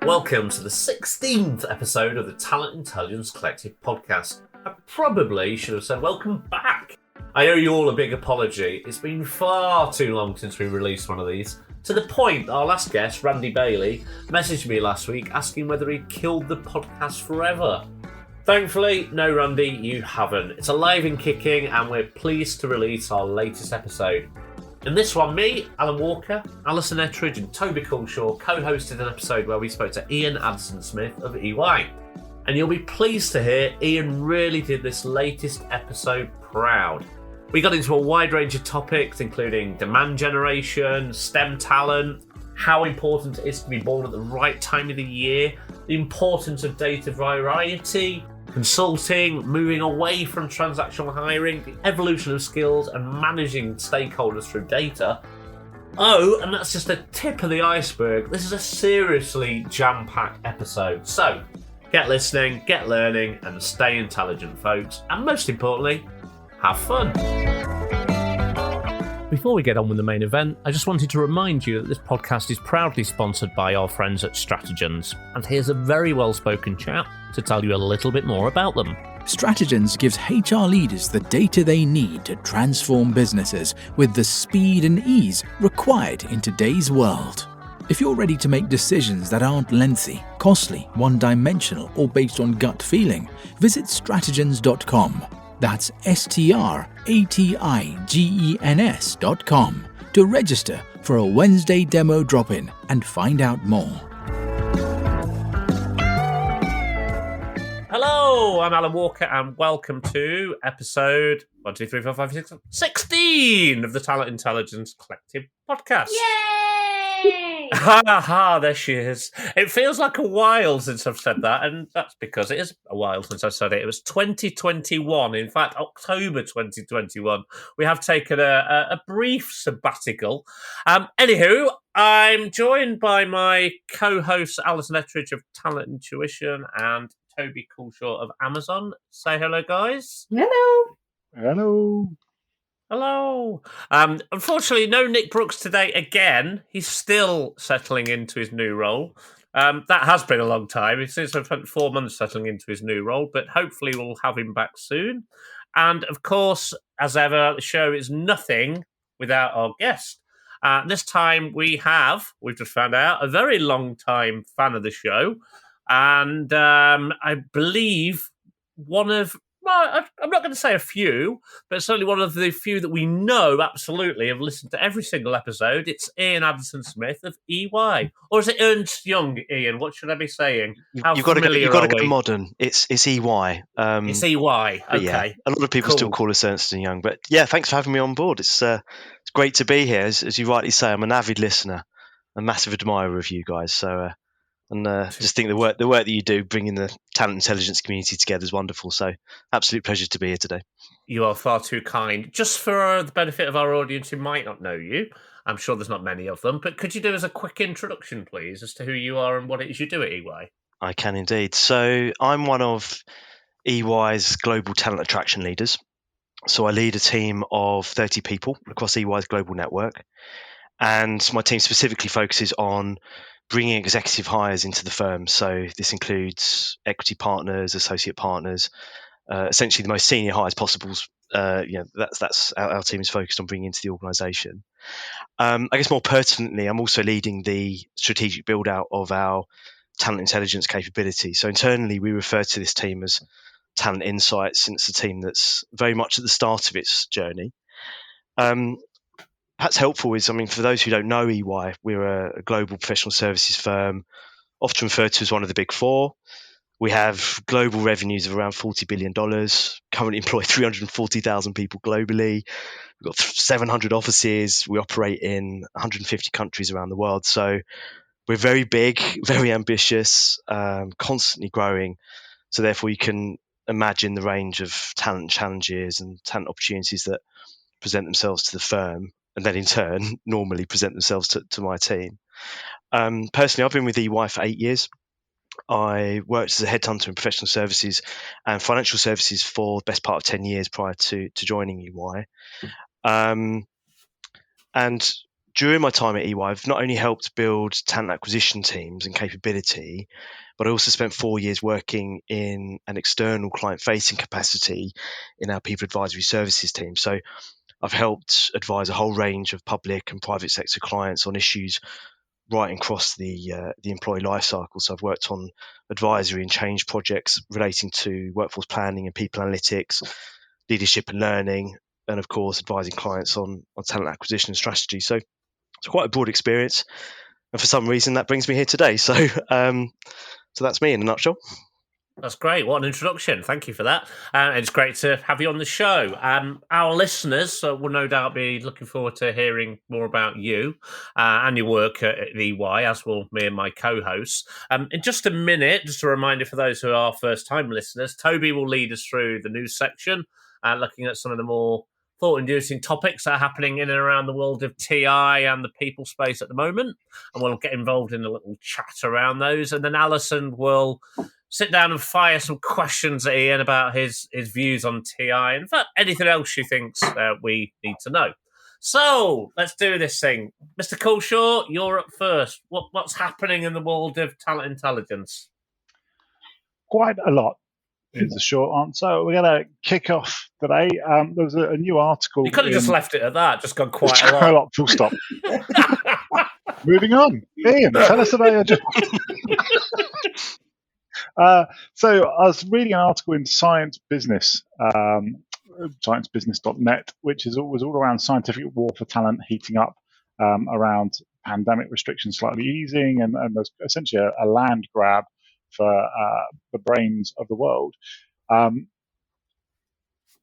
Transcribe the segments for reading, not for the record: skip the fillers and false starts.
Welcome to the 16th episode of the Talent Intelligence Collective podcast. I probably should have said welcome back. I owe you all a big apology. It's been far too long since we released one of these. To the point, our last guest, Randy Bailey, messaged me last week asking whether he'd killed the podcast forever. Thankfully, no, Randy, you haven't. It's alive and kicking, and we're pleased to release our latest episode. In this one, me, Alan Walker, Alison, Ettridge and Toby Culshaw co-hosted an episode where we spoke to Ian Addison-Smith of EY. And you'll be pleased to hear Ian really did this latest episode proud. We got into a wide range of topics, including demand generation, STEM talent, how important it is to be born at the right time of the year, the importance of data variety, consulting, moving away from transactional hiring, the evolution of skills and managing stakeholders through data. Oh, and that's just a tip of the iceberg. This is a seriously jam-packed episode. So, get listening, get learning, and stay intelligent, folks. And most importantly, have fun. Before we get on with the main event, I just wanted to remind you that this podcast is proudly sponsored by our friends at Stratagens. And here's a very well-spoken chap to tell you a little bit more about them. Stratagens gives HR leaders the data they need to transform businesses with the speed and ease required in today's world. If you're ready to make decisions that aren't lengthy, costly, one-dimensional, or based on gut feeling, visit stratagens.com. That's stratagens.com to register for a Wednesday demo drop-in and find out more. Hello, I'm Alan Walker and welcome to episode 16 of the Talent Intelligence Collective podcast. Yay! Ha, there she is. It feels like a while since I've said that, and that's because it is a while since I said it. It was 2021, in fact, October 2021. We have taken a brief sabbatical. Anywho, I'm joined by my co-hosts, Alison Ettridge of Talent Intuition and Toby Culshaw of Amazon. Say hello, guys. Hello. Hello. Hello. Unfortunately, no Nick Brooks today again. He's still settling into his new role. That has been a long time. It seems to have spent 4 months settling into his new role, but hopefully we'll have him back soon. And of course, as ever, the show is nothing without our guest. This time we've just found out, a very long-time fan of the show. And I believe I'm not going to say a few, but certainly one of the few that we know absolutely have listened to every single episode. It's Ian Addison-Smith of EY. Or is it Ernst Young, Ian? What should I be saying? You've got to go modern. It's EY. It's EY. Okay. Yeah, a lot of people still call us Ernst and Young. But yeah, thanks for having me on board. It's great to be here. As you rightly say, I'm an avid listener, a massive admirer of you guys. So... just think the work that you do, bringing the talent intelligence community together, is wonderful. So, absolute pleasure to be here today. You are far too kind. Just for the benefit of our audience who might not know you, I'm sure there's not many of them, but could you do us a quick introduction, please, as to who you are and what it is you do at EY? I can indeed. So, I'm one of EY's global talent attraction leaders. So, I lead a team of 30 people across EY's global network, and my team specifically focuses on bringing executive hires into the firm. So this includes equity partners, associate partners, essentially the most senior hires possible. That's our team is focused on bringing into the organisation. I guess more pertinently, I'm also leading the strategic build out of our talent intelligence capability. So internally, we refer to this team as Talent Insights, and it's a team that's very much at the start of its journey. Perhaps helpful is, for those who don't know EY, we're a global professional services firm, often referred to as one of the big four. We have global revenues of around $40 billion, currently employ 340,000 people globally. We've got 700 offices. We operate in 150 countries around the world. So we're very big, very ambitious, constantly growing. So therefore you can imagine the range of talent challenges and talent opportunities that present themselves to the firm, and then in turn normally present themselves to my team. Personally, I've been with EY for 8 years. I worked as a headhunter in professional services and financial services for the best part of 10 years prior to joining EY. And during my time at EY, I've not only helped build talent acquisition teams and capability, but I also spent 4 years working in an external client-facing capacity in our people advisory services team. So I've helped advise a whole range of public and private sector clients on issues right across the employee life cycle. So I've worked on advisory and change projects relating to workforce planning and people analytics, leadership and learning, and of course advising clients on talent acquisition and strategy. So it's quite a broad experience, and for some reason that brings me here today. So so that's me in a nutshell. That's great. What an introduction. Thank you for that. It's great to have you on the show. Our listeners will no doubt be looking forward to hearing more about you and your work at EY, as will me and my co-hosts. In just a minute, just a reminder for those who are first-time listeners, Toby will lead us through the news section, looking at some of the more thought-inducing topics that are happening in and around the world of TI and the people space at the moment. And we'll get involved in a little chat around those. And then Alison will sit down and fire some questions at Ian about his views on TI and in fact anything else she thinks we need to know. So let's do this thing. Mr. Culshaw, you're up first. What's happening in the world of talent intelligence? Quite a lot is the short answer. We're going to kick off today. There was a new article. You could have just left it at that, just gone quite a lot. A lot, full stop. Moving on. Ian, tell us about your job. So I was reading an article in Science Business, sciencebusiness.net, which was all around scientific war for talent heating up around pandemic restrictions slightly easing, and there's essentially a land grab for the brains of the world.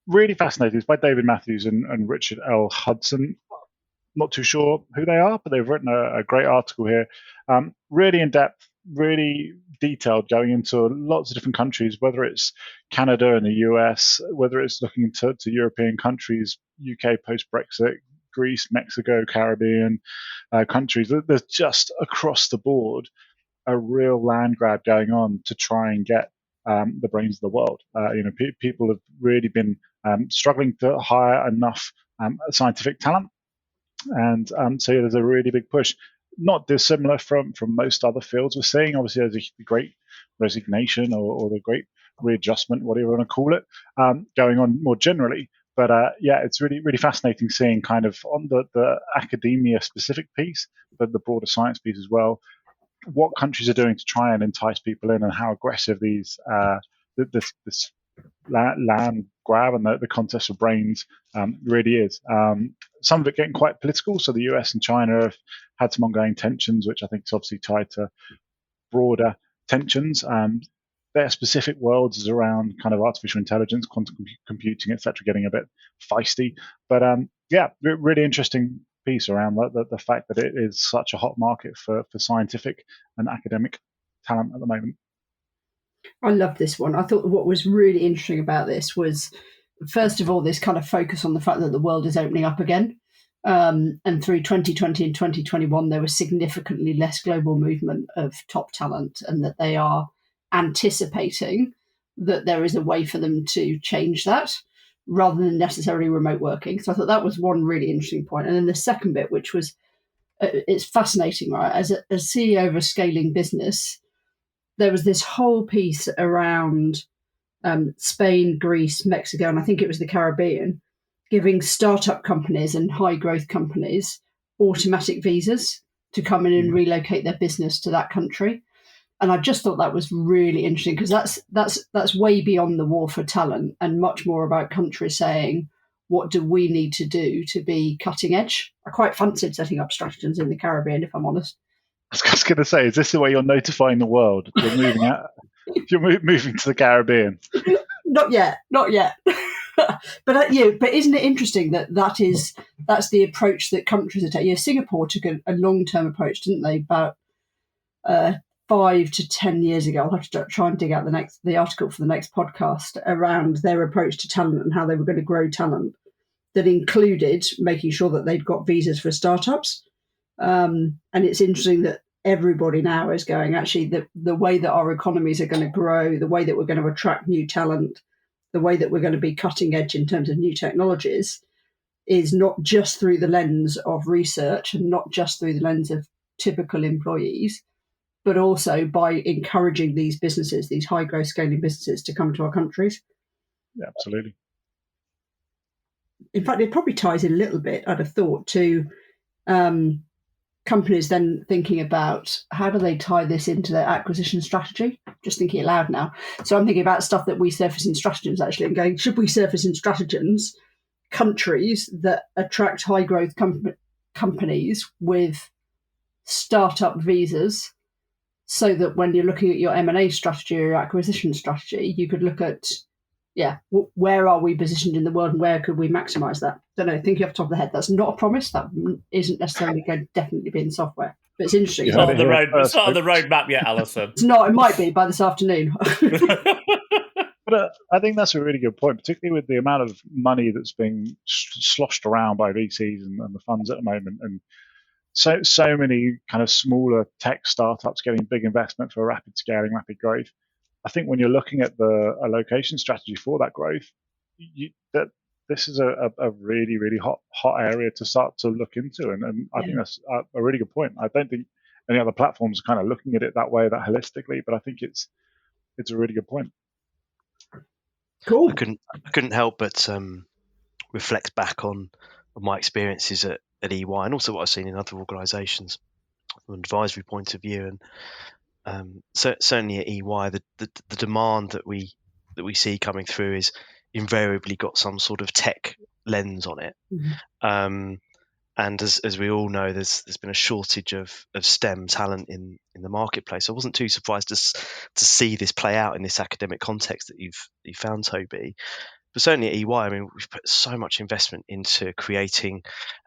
Really fascinating. It's by David Matthews and Richard L. Hudson. Not too sure who they are, but they've written a great article here. Really in depth, really detailed, going into lots of different countries, whether it's Canada and the US, whether it's looking to European countries, UK post-Brexit, Greece, Mexico, Caribbean countries. There's just across the board a real land grab going on to try and get the brains of the world. People have really been struggling to hire enough scientific talent. And so there's a really big push, not dissimilar from most other fields we're seeing. Obviously, there's a great resignation or the great readjustment, whatever you want to call it, going on more generally. But it's really, really fascinating seeing kind of on the academia specific piece, but the broader science piece as well, what countries are doing to try and entice people in and how aggressive these this land grab and the contest for brains really is. Some of it getting quite political. So the US and China have had some ongoing tensions, which I think is obviously tied to broader tensions. Their specific worlds is around kind of artificial intelligence, quantum computing, etc., getting a bit feisty. But really interesting piece around the fact that it is such a hot market for scientific and academic talent at the moment. I love this one. I thought what was really interesting about this was, first of all, this kind of focus on the fact that the world is opening up again. And through 2020 and 2021, there was significantly less global movement of top talent, and that they are anticipating that there is a way for them to change that rather than necessarily remote working. So I thought that was one really interesting point. And then the second bit, which was, it's fascinating, right? As a CEO of a scaling business, there was this whole piece around Spain, Greece, Mexico, and I think it was the Caribbean, giving startup companies and high growth companies automatic visas to come in and relocate their business to that country. And I just thought that was really interesting, because that's way beyond the war for talent and much more about countries saying, what do we need to do to be cutting edge? I quite fancied setting up Stratagens in the Caribbean, if I'm honest. I was going to say, is this the way you're notifying the world? You're moving out. You're moving to the Caribbean. Not yet. But isn't it interesting that's the approach that countries are taking? Singapore took a long-term approach, didn't they? About 5 to 10 years ago. I'll have to try and dig out the article for the next podcast around their approach to talent and how they were going to grow talent. That included making sure that they'd got visas for startups. And it's interesting that everybody now is going, actually, the way that our economies are going to grow, the way that we're going to attract new talent, the way that we're going to be cutting edge in terms of new technologies, is not just through the lens of research and not just through the lens of typical employees, but also by encouraging these businesses, these high growth scaling businesses, to come to our countries. Yeah, absolutely. In fact, it probably ties in a little bit, I'd have thought, to companies then thinking about how do they tie this into their acquisition strategy. Just thinking it loud now. So I'm thinking about stuff that we surface in stratagems, actually, and going, should we surface in stratagems countries that attract high growth companies with startup visas, so that when you're looking at your M&A strategy or your acquisition strategy, you could look at, where are we positioned in the world and where could we maximise that? Don't know, thinking off the top of the head, that's not a promise. That isn't necessarily going to definitely be in software. But it's interesting. It's not on the roadmap yet, Alison. It's not. It might be by this afternoon. But I think that's a really good point, particularly with the amount of money that's being sloshed around by VCs and the funds at the moment, and so many kind of smaller tech startups getting big investment for rapid scaling, rapid growth. I think when you're looking at a location strategy for that growth, that this is a really, really hot area to start to look into, and I think that's a really good point. I don't think any other platforms are kind of looking at it that way, that holistically, but I think it's a really good point. Cool. I couldn't help but reflect back on my experiences at EY, and also what I've seen in other organisations from an advisory point of view. And certainly at EY, the demand that we see coming through is invariably got some sort of tech lens on it. Mm-hmm. And as we all know, there's been a shortage of STEM talent in the marketplace. I wasn't too surprised to see this play out in this academic context that you've found, Toby. But certainly at EY, I mean, we've put so much investment into creating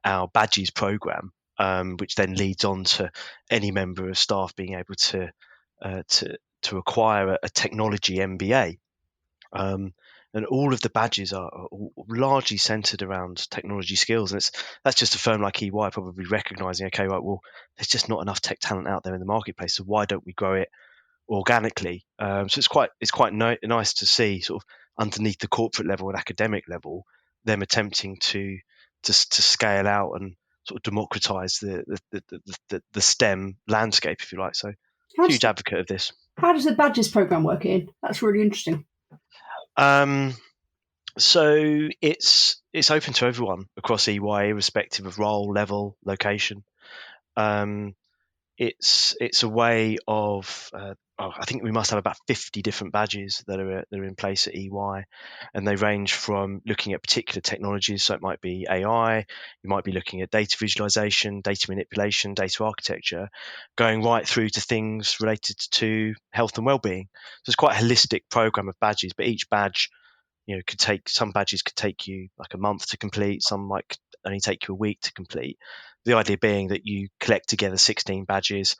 our badges program, which then leads on to any member of staff being able to acquire a technology MBA. And all of the badges are largely centered around technology skills. And that's just a firm like EY probably recognizing, okay, right, well, there's just not enough tech talent out there in the marketplace. So why don't we grow it organically? So it's quite nice to see sort of underneath the corporate level and academic level, them attempting to scale out and sort of democratize the STEM landscape, if you like. So huge advocate of this. How does the badges program work, Ian? That's really interesting. So it's open to everyone across EY, irrespective of role, level, location. It's a way of I think we must have about 50 different badges that are in place at EY, and they range from looking at particular technologies. So it might be AI, you might be looking at data visualization, data manipulation, data architecture, going right through to things related to health and well-being. So it's quite a holistic program of badges, but each badge, some badges could take you like a month to complete, some might only take you a week to complete. The idea being that you collect together 16 badges,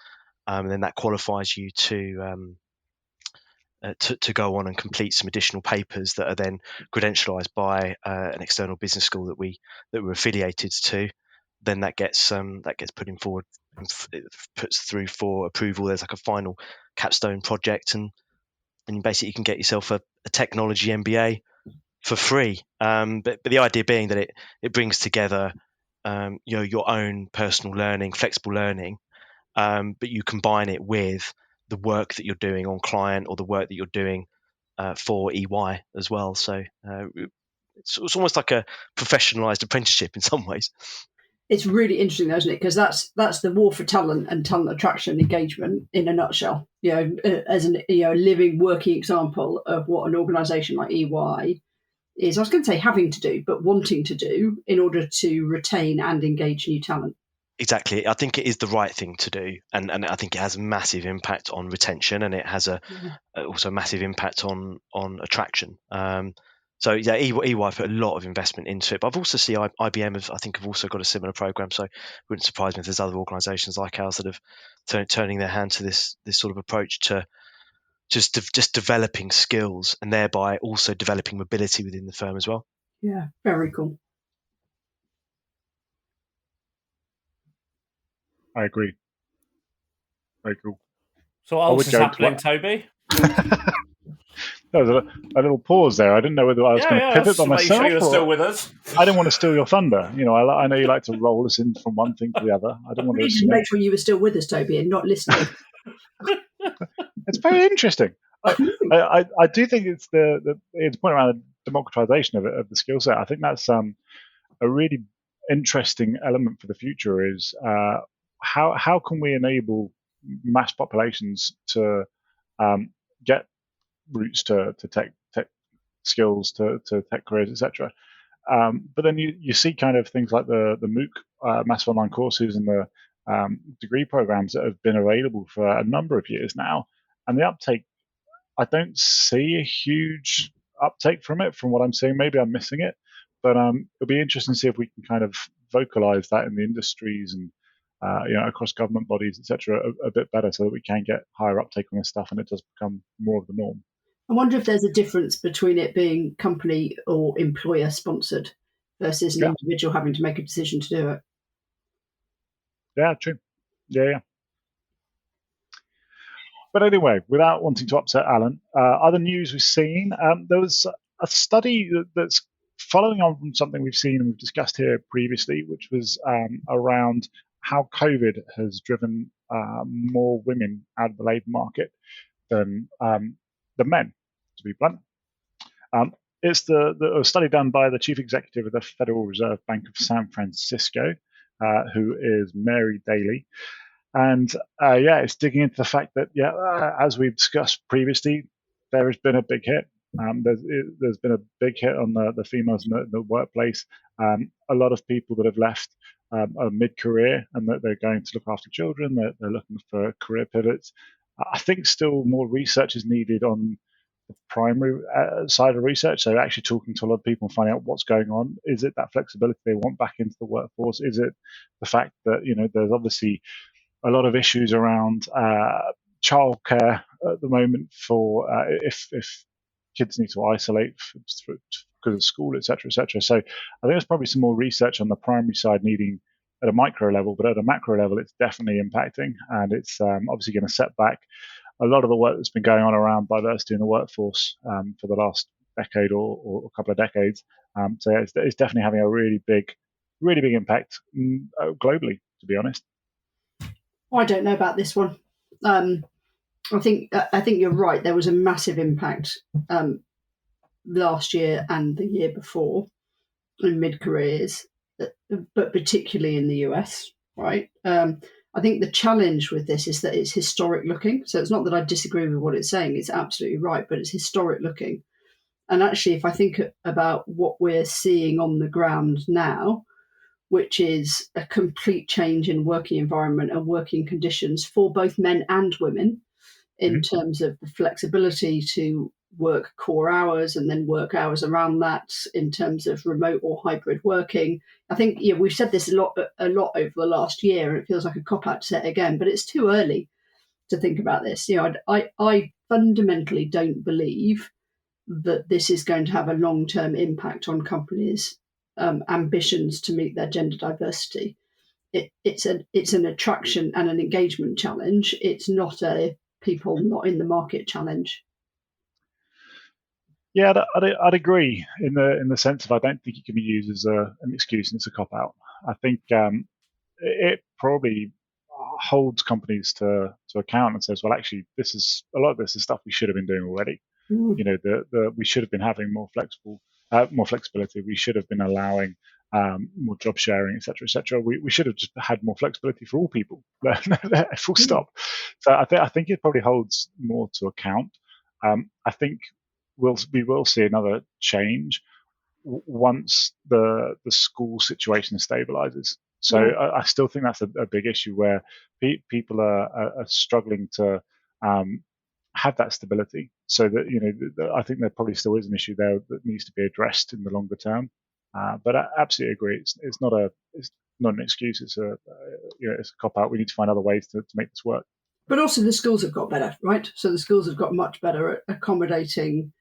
and then that qualifies you to go on and complete some additional papers that are then credentialized by an external business school that we're affiliated to. Then that gets put forward and puts through for approval. There's like a final capstone project, and you basically can get yourself a technology MBA for free. But the idea being that it brings together your own personal learning, flexible learning, but you combine it with the work that you're doing on client or the work that you're doing for EY as well. So it's almost like a professionalized apprenticeship in some ways. It's really interesting, though, isn't it? Because that's the war for talent and talent attraction and engagement in a nutshell. As a living, working example of what an organisation like EY is, I was going to say having to do, but wanting to do in order to retain and engage new talent. Exactly. I think it is the right thing to do, and I think it has a massive impact on retention, and it has also a massive impact on attraction. So yeah, EY put a lot of investment into it, but I've also seen IBM have also got a similar program. So it wouldn't surprise me if there's other organisations like ours that have turning their hand to this sort of approach to just developing skills and thereby also developing mobility within the firm as well. Yeah, very cool. I agree. Very cool. So what else is happening, Toby? There was a little pause there. I didn't know whether I was going to pivot on myself. Sure you're still with us. I didn't want to steal your thunder. I know you like to roll us in from one thing to the other. I didn't want We to. didn't make sure you were still with us, Toby, and not listening. It's very interesting. I do think it's the point around the democratization of the skill set. I think that's a really interesting element for the future. Is how can we enable mass populations to get routes to tech skills, to tech careers, etc. But then you see kind of things like the MOOC, massive online courses, and the degree programs that have been available for a number of years now, and the uptake, I don't see a huge uptake from it. From what I'm seeing, maybe I'm missing it, but it'll be interesting to see if we can kind of vocalize that in the industries and across government bodies, etc., a bit better, so that we can get higher uptake on this stuff and it does become more of the norm. I wonder if there's a difference between it being company or employer sponsored versus an individual having to make a decision to do it. Yeah, true. Yeah. But anyway, without wanting to upset Alan, other news we've seen, there was a study that's following on from something we've seen and we've discussed here previously, which was around how COVID has driven more women out of the labour market than men, to be blunt. It's the study done by the chief executive of the Federal Reserve Bank of San Francisco, who is Mary Daly. And it's digging into the fact that, as we've discussed previously, there has been a big hit. There's been a big hit on the females in the workplace. A lot of people that have left are mid-career and that they're going to look after children. They're looking for career pivots. I think still more research is needed on the primary side of research. So actually talking to a lot of people and finding out what's going on. Is it that flexibility they want back into the workforce? Is it the fact that there's obviously a lot of issues around childcare at the moment for if kids need to isolate because of school, etc., etc. So I think there's probably some more research on the primary side needing at a micro level, but at a macro level, it's definitely impacting, and it's obviously going to set back a lot of the work that's been going on around diversity in the workforce for the last decade or a couple of decades. So it's definitely having a really big impact globally, to be honest. I don't know about this one. I think you're right. There was a massive impact last year and the year before in mid-careers, but particularly in the US, right? I think the challenge with this is that it's historic looking. So it's not that I disagree with what it's saying. It's absolutely right, but it's historic looking. And actually, if I think about what we're seeing on the ground now, which is a complete change in working environment and working conditions for both men and women in terms of the flexibility to work core hours and then work hours around that in terms of remote or hybrid working. I think we've said this a lot over the last year, and it feels like a cop-out to say it again, but it's too early to think about this. I fundamentally don't believe that this is going to have a long-term impact on companies' ambitions to meet their gender diversity. It's an attraction and an engagement challenge. It's not a people not in the market challenge. Yeah, I'd agree in the sense of I don't think it can be used as an excuse and it's a cop out. I think it probably holds companies to account and says, well, actually, a lot of this is stuff we should have been doing already. We should have been having more flexibility. We should have been allowing more job sharing, etc. We should have just had more flexibility for all people. Full stop. So I think it probably holds more to account. I think we will see another change once the school situation stabilizes. So I still think that's a big issue where people are struggling to have that stability. So that I think there probably still is an issue there that needs to be addressed in the longer term. But I absolutely agree. It's not an excuse. It's a cop out. We need to find other ways to make this work. But also the schools have got better, right? So the schools have got much better at accommodating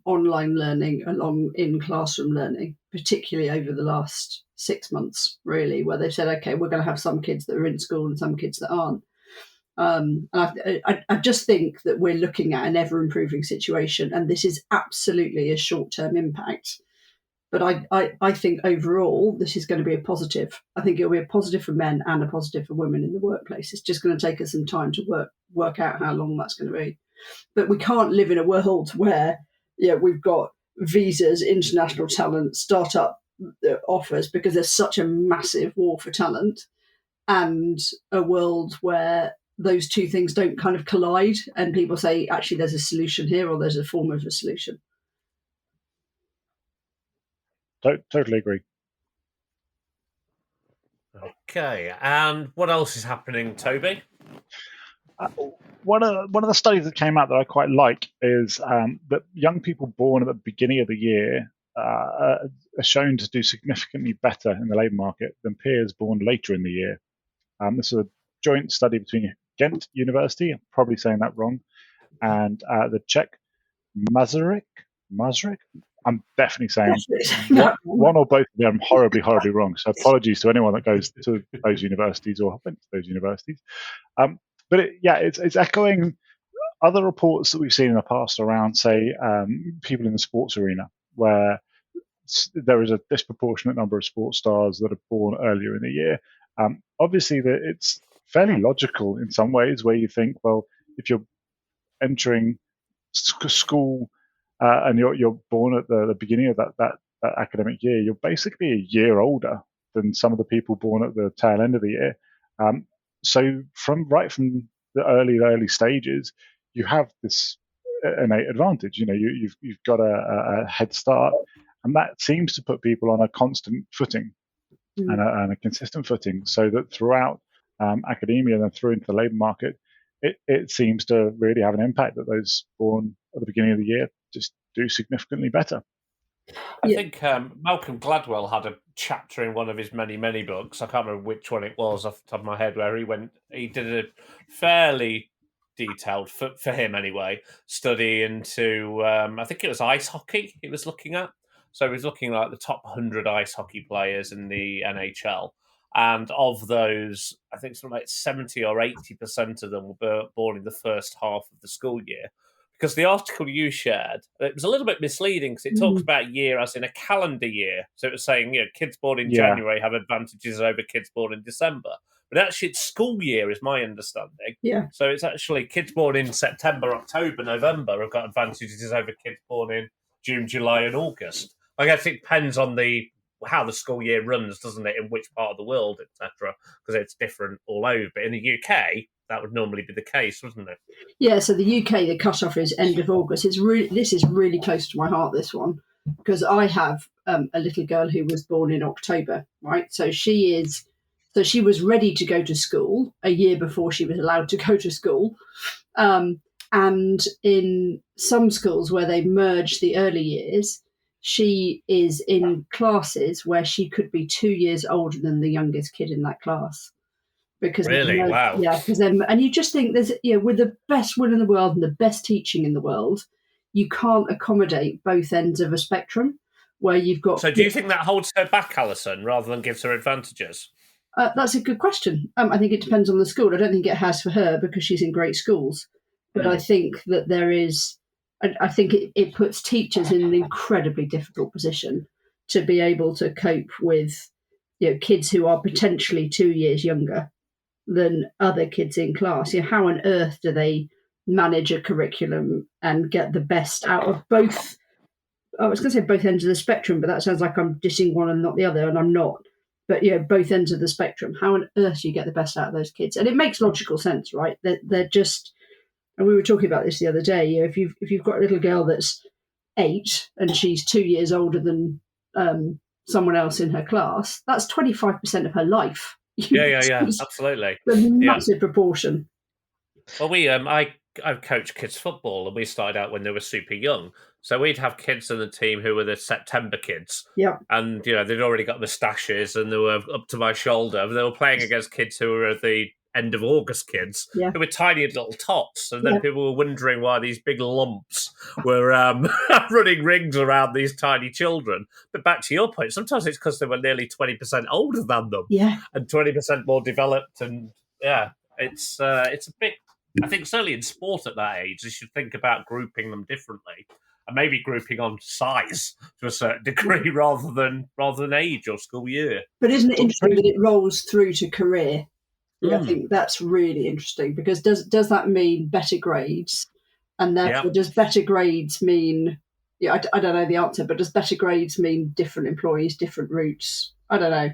online learning along in classroom learning, particularly over the last 6 months, really, where they've said, okay, we're going to have some kids that are in school and some kids that aren't. And I just think that we're looking at an ever-improving situation, and this is absolutely a short-term impact. But I think overall, this is going to be a positive. I think it'll be a positive for men and a positive for women in the workplace. It's just going to take us some time to work out how long that's going to be. But we can't live in a world where we've got visas, international talent, startup offers, because there's such a massive war for talent, and a world where those two things don't kind of collide and people say, actually, there's a solution here, or there's a form of a solution. Totally agree. Okay, and what else is happening, Toby? One of the studies that came out that I quite like is that young people born at the beginning of the year are shown to do significantly better in the labour market than peers born later in the year. This is a joint study between Ghent University, I'm probably saying that wrong, and the Czech Masaryk. I'm definitely saying one or both of them horribly wrong. So apologies to anyone that goes to those universities or went to those universities. But it's echoing other reports that we've seen in the past around, say, people in the sports arena, where there is a disproportionate number of sports stars that are born earlier in the year. Obviously, it's fairly logical in some ways, where you think, well, if you're entering school and you're born at the beginning of that academic year, you're basically a year older than some of the people born at the tail end of the year. So from the early stages, you have this innate advantage. You've got a head start, and that seems to put people on a constant footing and a consistent footing, so that throughout academia and then through into the labour market, it seems to really have an impact that those born at the beginning of the year just do significantly better. I think Malcolm Gladwell had a chapter in one of his many books. I can't remember which one it was off the top of my head, where he did a fairly detailed, for him anyway, study into, I think it was ice hockey he was looking at. So he was looking at the top 100 ice hockey players in the NHL. And of those, I think something like 70 or 80% of them were born in the first half of the school year. Because the article you shared, it was a little bit misleading, because it talks about year as in a calendar year. So it was saying, kids born in January have advantages over kids born in December. But actually, it's school year, is my understanding. Yeah. So it's actually kids born in September, October, November have got advantages over kids born in June, July, and August. I guess it depends on how the school year runs, doesn't it, in which part of the world, etc., because it's different all over. But in the UK, that would normally be the case, wouldn't it? Yeah, so the UK, the cut-off is end of August. This is really close to my heart, this one, because I have a little girl who was born in October, right? So she was ready to go to school a year before she was allowed to go to school. And in some schools where they merge the early years, she is in classes where she could be 2 years older than the youngest kid in that class. Because really, wow, yeah, because and you just think there's with the best will in the world and the best teaching in the world, you can't accommodate both ends of a spectrum where you've got. So, do you think that holds her back, Alison, rather than gives her advantages? That's a good question. I think it depends on the school. I don't think it has for her because she's in great schools, but I think that there is. I think it puts teachers in an incredibly difficult position to be able to cope with kids who are potentially 2 years younger than other kids in class. How on earth do they manage a curriculum and get the best out of both? I was going to say both ends of the spectrum, but that sounds like I'm dissing one and not the other, and I'm not. But both ends of the spectrum. How on earth do you get the best out of those kids? And it makes logical sense, right? They're just. And we were talking about this the other day. If you've got a little girl that's 8 and she's 2 years older than someone else in her class, that's 25% of her life. Yeah, absolutely. A massive proportion. Well, I've coached kids football, and we started out when they were super young. So we'd have kids on the team who were the September kids. Yeah. And, they'd already got moustaches and they were up to my shoulder. They were playing against kids who were the end of August kids who were tiny little tots. And then people were wondering why these big lumps were running rings around these tiny children. But back to your point, sometimes it's because they were nearly 20% older than them. Yeah. And 20% more developed. And, It's a bit. I think certainly in sport at that age, you should think about grouping them differently, and maybe grouping on size to a certain degree rather than age or school year. But isn't it interesting that it rolls through to career? Yeah, I think that's really interesting, because does that mean better grades? And therefore, does better grades mean, I don't know the answer, but does better grades mean different employees, different routes? I don't know.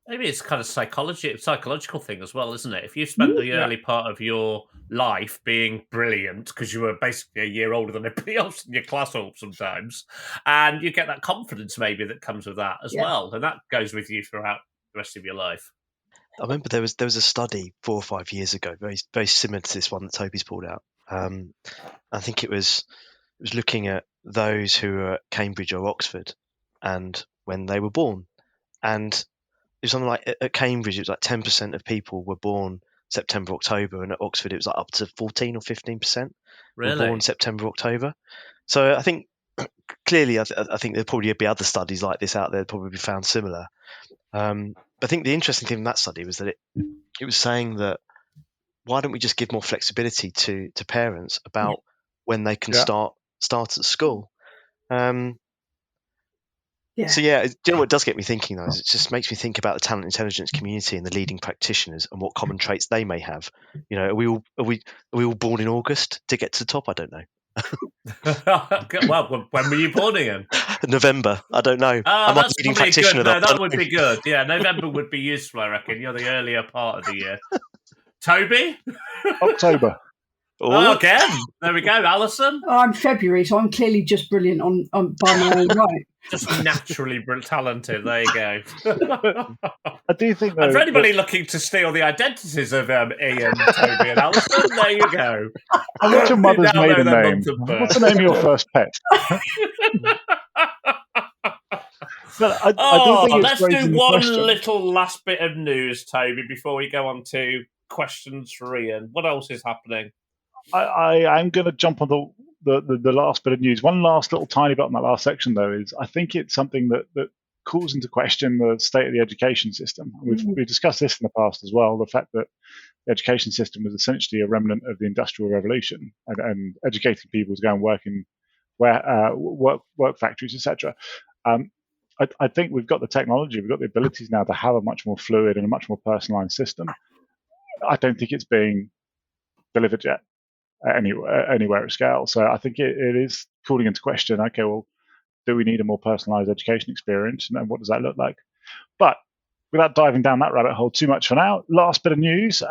Maybe it's kind of psychological thing as well, isn't it? If you spent the early part of your life being brilliant because you were basically a year older than everybody else in your class sometimes, and you get that confidence maybe that comes with that as well, and that goes with you throughout the rest of your life. I remember there was a study 4 or 5 years ago, very very similar to this one that Toby's pulled out. I think it was looking at those who were at Cambridge or Oxford and when they were born, and it was something like at Cambridge it was like 10% of people were born September, October, and at Oxford it was like up to 14 or 15% were born September, October. So I think clearly I think there'd probably be other studies like this out there that probably found similar. But I think the interesting thing in that study was that it was saying that why don't we just give more flexibility to parents about when they can start at school? So do you know what does get me thinking though? Is it just makes me think about the talent intelligence community and the leading practitioners and what common traits they may have. Are we all born in August to get to the top? I don't know. Well, when were you born again? November. I don't know. I'm a leading practitioner. No, that would be good. Yeah, November would be useful, I reckon. You're the earlier part of the year. Toby? October. Oh, again. There we go. Alison? I'm February, so I'm clearly just brilliant on by my own right. Just naturally talented. There you go. I do think, though, and for anybody looking to steal the identities of Ian, Toby, and Alison, there you go. And what's your mother's maiden name? What's the name of your first pet? But I do think let's do one little last bit of news, Toby, before we go on to questions for Ian. What else is happening? I'm going to jump on the last bit of news. One last little tiny bit on that last section, though, is I think it's something that calls into question the state of the education system. We've discussed this in the past as well, the fact that the education system was essentially a remnant of the Industrial Revolution, and educating people to go and work in work factories, etc. I think we've got the technology, we've got the abilities now to have a much more fluid and a much more personalised system. I don't think it's being delivered yet anywhere at scale. So I think it is calling into question, okay, well, do we need a more personalised education experience, and what does that look like? But without diving down that rabbit hole too much for now, last bit of news,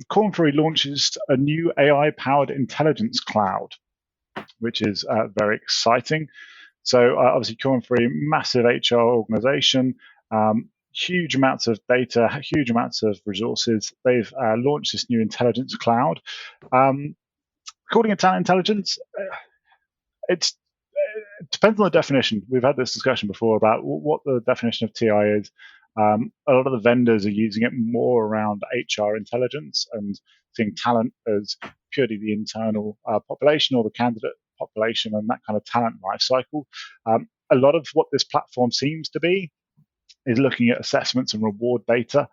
Korn Ferry launches a new AI-powered intelligence cloud, which is very exciting. So obviously Korn Ferry, massive HR organisation, huge amounts of data, huge amounts of resources. They've launched this new intelligence cloud. Calling it talent intelligence, it depends on the definition. We've had this discussion before about what the definition of TI is. A lot of the vendors are using it more around HR intelligence and seeing talent as purely the internal population or the candidate population and that kind of talent life cycle. A lot of what this platform seems to be is looking at assessments and reward data,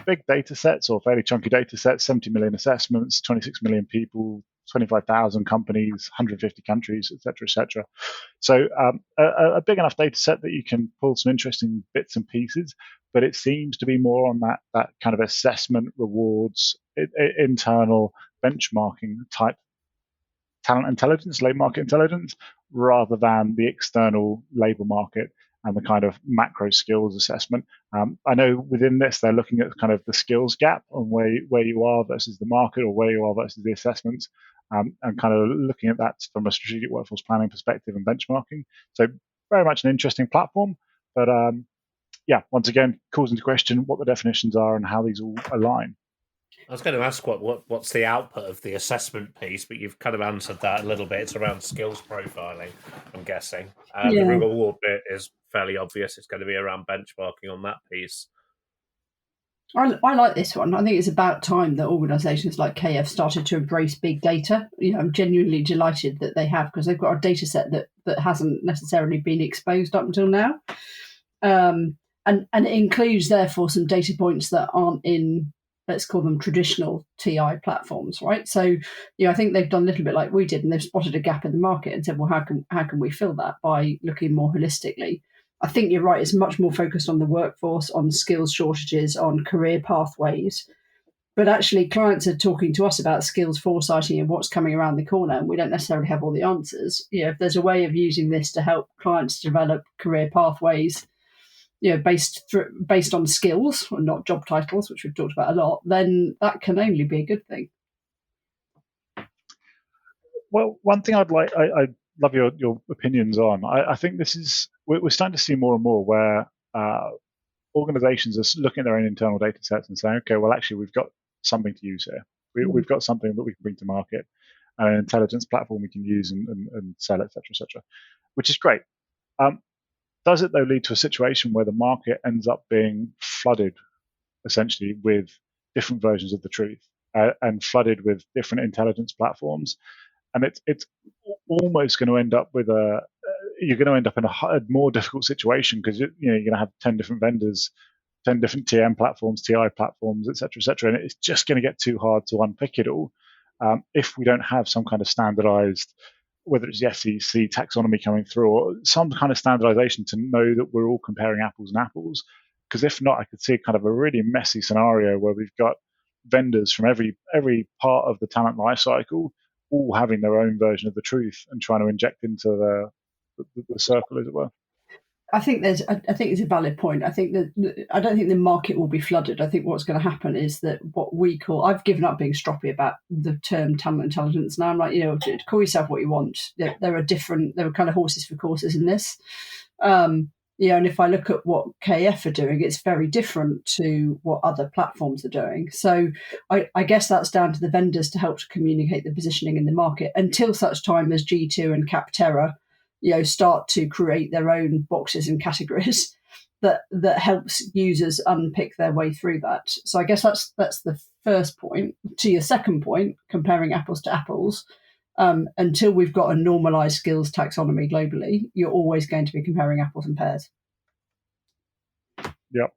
big data sets or fairly chunky data sets, 70 million assessments, 26 million people, 25,000 companies, 150 countries, et cetera. So a big enough data set that you can pull some interesting bits and pieces, but it seems to be more on that kind of assessment, rewards, internal benchmarking type talent intelligence, labor market intelligence, rather than the external labor market and the kind of macro skills assessment. I know within this, they're looking at kind of the skills gap on where you are versus the market or where you are versus the assessments, and kind of looking at that from a strategic workforce planning perspective and benchmarking. So very much an interesting platform, but once again, calls into question what the definitions are and how these all align. I was going to ask what's the output of the assessment piece, but you've kind of answered that a little bit. It's around skills profiling, I'm guessing. The reward bit is fairly obvious. It's going to be around benchmarking on that piece. I like this one. I think it's about time that organisations like KF started to embrace big data. I'm genuinely delighted that they have, because they've got a data set that hasn't necessarily been exposed up until now. And it includes, therefore, some data points that aren't in let's call them traditional TI platforms, right? So, I think they've done a little bit like we did, and they've spotted a gap in the market and said, well, how can we fill that by looking more holistically? I think you're right. It's much more focused on the workforce, on skills shortages, on career pathways. But actually, clients are talking to us about skills foresighting and what's coming around the corner, and we don't necessarily have all the answers. If there's a way of using this to help clients develop career pathways, based on skills and not job titles, which we've talked about a lot, then that can only be a good thing. Well, one thing I love your opinions on. I think this is we're starting to see more and more where organizations are looking at their own internal data sets and saying, okay, well, actually, we've got something to use here. We've got something that we can bring to market, and an intelligence platform we can use and sell, et cetera, which is great. Does it, though, lead to a situation where the market ends up being flooded, essentially, with different versions of the truth and flooded with different intelligence platforms? And it's almost going to end up with you're going to end up in a more difficult situation because you're going to have 10 different vendors, 10 different TM platforms, TI platforms, et cetera, and it's just going to get too hard to unpick it all if we don't have some kind of standardized, whether it's the SEC taxonomy coming through or some kind of standardization to know that we're all comparing apples and apples. Because if not, I could see kind of a really messy scenario where we've got vendors from every part of the talent lifecycle all having their own version of the truth and trying to inject into the circle, as it were. I think it's a valid point. I think that I don't think the market will be flooded. I think what's going to happen is that what we call, I've given up being stroppy about the term talent intelligence. Now I'm like, call yourself what you want. There are kind of horses for courses in this. And if I look at what KF are doing, it's very different to what other platforms are doing. So I guess that's down to the vendors to help to communicate the positioning in the market until such time as G2 and Capterra start to create their own boxes and categories that helps users unpick their way through that. So I guess that's the first point. To your second point, comparing apples to apples, until we've got a normalized skills taxonomy globally, you're always going to be comparing apples and pears. Yep.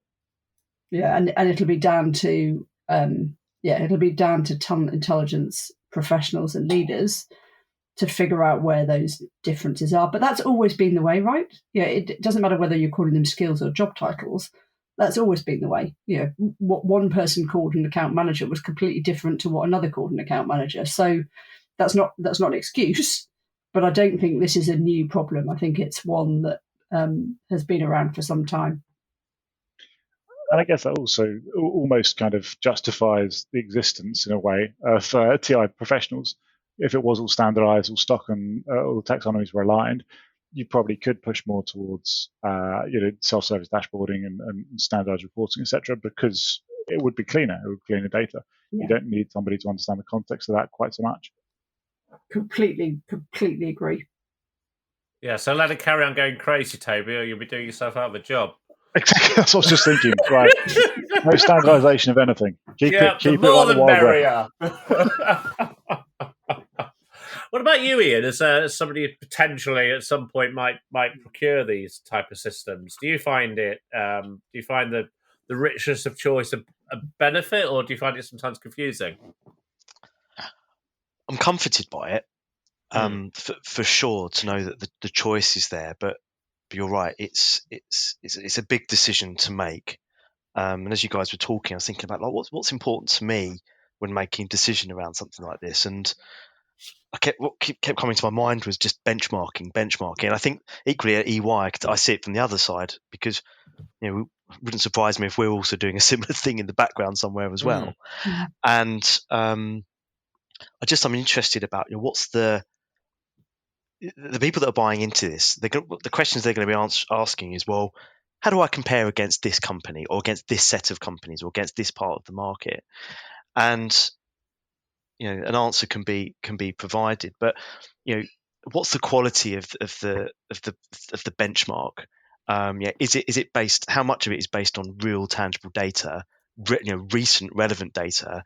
Yeah, and it'll be down to talent intelligence professionals and leaders to figure out where those differences are. But that's always been the way, right? It doesn't matter whether you're calling them skills or job titles. That's always been the way. What one person called an account manager was completely different to what another called an account manager. So that's not an excuse, but I don't think this is a new problem. I think it's one that has been around for some time. And I guess that also almost kind of justifies the existence, in a way, of TI professionals. If it was all standardized, all stock and all the taxonomies were aligned, you probably could push more towards self-service dashboarding and standardized reporting, etc., because it would be cleaner. It would clean the data. Yeah. You don't need somebody to understand the context of that quite so much. Completely agree. Yeah, so let it carry on going crazy, Toby, or you'll be doing yourself out of a job. Exactly, that's what I was just thinking. Right, no standardization of anything. Keep it more like than the Wild merrier. What about you, Ian? As somebody who potentially at some point might procure these type of systems, do you find it? Do you find the richness of choice a benefit, or do you find it sometimes confusing? I'm comforted by it, for sure, to know that the choice is there. But you're right; it's a big decision to make. And as you guys were talking, I was thinking about what's important to me when making a decision around something like this, and what kept coming to my mind was just benchmarking. And I think equally at EY, I see it from the other side, because it wouldn't surprise me if we're also doing a similar thing in the background somewhere as well. And I'm interested about what's the people that are buying into this. The questions they're going to be asking is, well, how do I compare against this company or against this set of companies or against this part of the market? And an answer can be provided, but what's the quality of the benchmark? Is it based? How much of it is based on real tangible data, recent relevant data,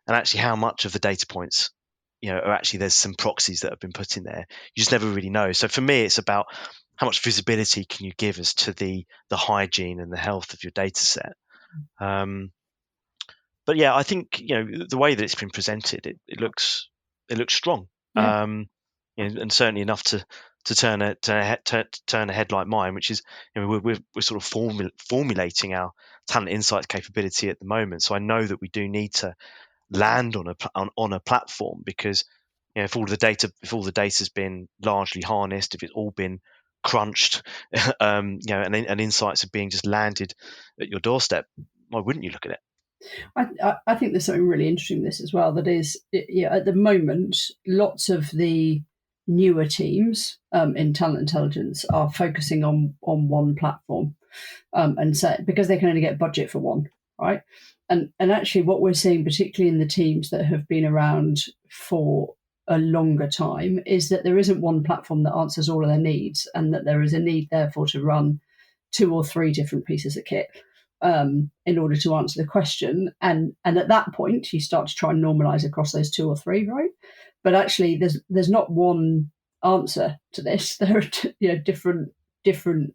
and actually how much of the data points, are actually there's some proxies that have been put in there. You just never really know. So for me, it's about how much visibility can you give as to the hygiene and the health of your data set. But yeah, I think the way that it's been presented, it looks strong, Yeah. and certainly enough to turn a head like mine, which is we're sort of formulating our talent insights capability at the moment. So I know that we do need to land on a platform, because if all the data's been largely harnessed, if it's all been crunched, and insights are being just landed at your doorstep, why wouldn't you look at it? I think there's something really interesting in this as well. That is, at the moment, lots of the newer teams in talent intelligence are focusing on one platform, and so because they can only get budget for one, right? And actually, what we're seeing, particularly in the teams that have been around for a longer time, is that there isn't one platform that answers all of their needs, and that there is a need, therefore, to run 2 or 3 different pieces of kit in order to answer the question. And at that point, you start to try and normalize across those 2 or 3, right? But actually, there's not one answer to this. There are different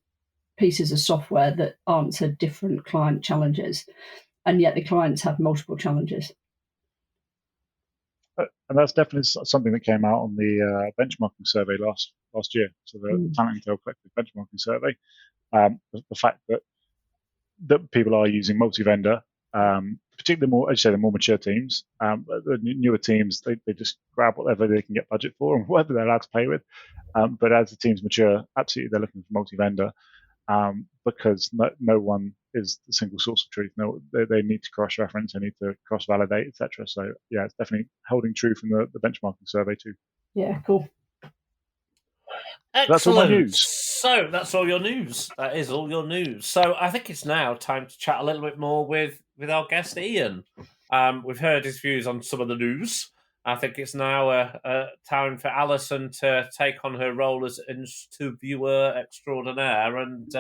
pieces of software that answer different client challenges, and yet the clients have multiple challenges. And that's definitely something that came out on the benchmarking survey last year. So the Talent Intel Collective benchmarking survey, the fact that people are using multi-vendor, particularly more, as you say, the more mature teams. The newer teams, they just grab whatever they can get budget for and whatever they're allowed to play with. But as the teams mature, absolutely they're looking for multi-vendor, because no one is the single source of truth. No, they need to cross-reference, they need to cross-validate, etc. So yeah, it's definitely holding true from the benchmarking survey too. Yeah, cool. Excellent. That's all my news. So that's all your news. That is all your news. So I think it's now time to chat a little bit more with our guest Ian. We've heard his views on some of the news. I think it's now a time for Alison to take on her role as interviewer extraordinaire and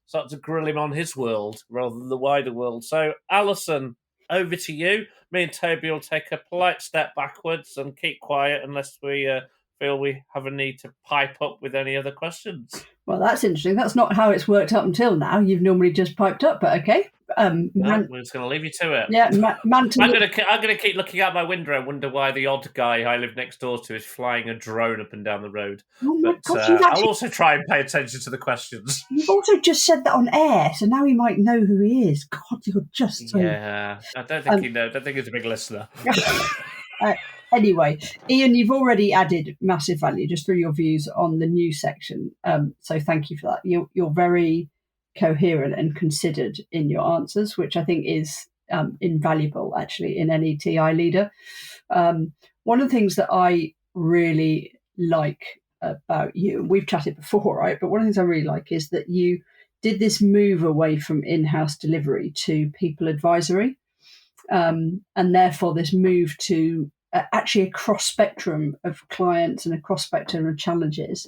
start to grill him on his world rather than the wider world. So Alison, over to you. Me and Toby will take a polite step backwards and keep quiet unless we feel we have a need to pipe up with any other questions. Well, that's interesting. That's not how it's worked up until now. You've normally just piped up, but okay. We're just going to leave you to it. Yeah, I'm going to keep looking out my window and wonder why the odd guy I live next door to is flying a drone up and down the road. Oh but God, I'll also try and pay attention to the questions. You've also just said that on air, so now he might know who he is. God, you're just so... Yeah, I don't think he knows. I don't think he's a big listener. Anyway, Ian, you've already added massive value just through your views on the news section. So thank you for that. You're very coherent and considered in your answers, which I think is invaluable, actually, in any TI leader. One of the things that I really like about you, we've chatted before, right? But one of the things I really like is that you did this move away from in-house delivery to people advisory, and therefore this move to actually a cross spectrum of clients and a cross spectrum of challenges.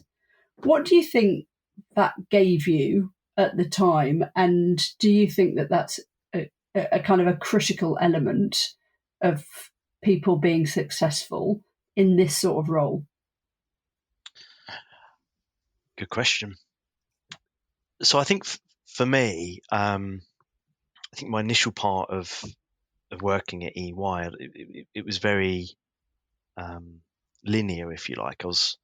What do you think that gave you at the time, and do you think that that's a kind of a critical element of people being successful in this sort of role? Good question. So I think for me, I think my initial part of working at EY, it was very linear, if you like. I was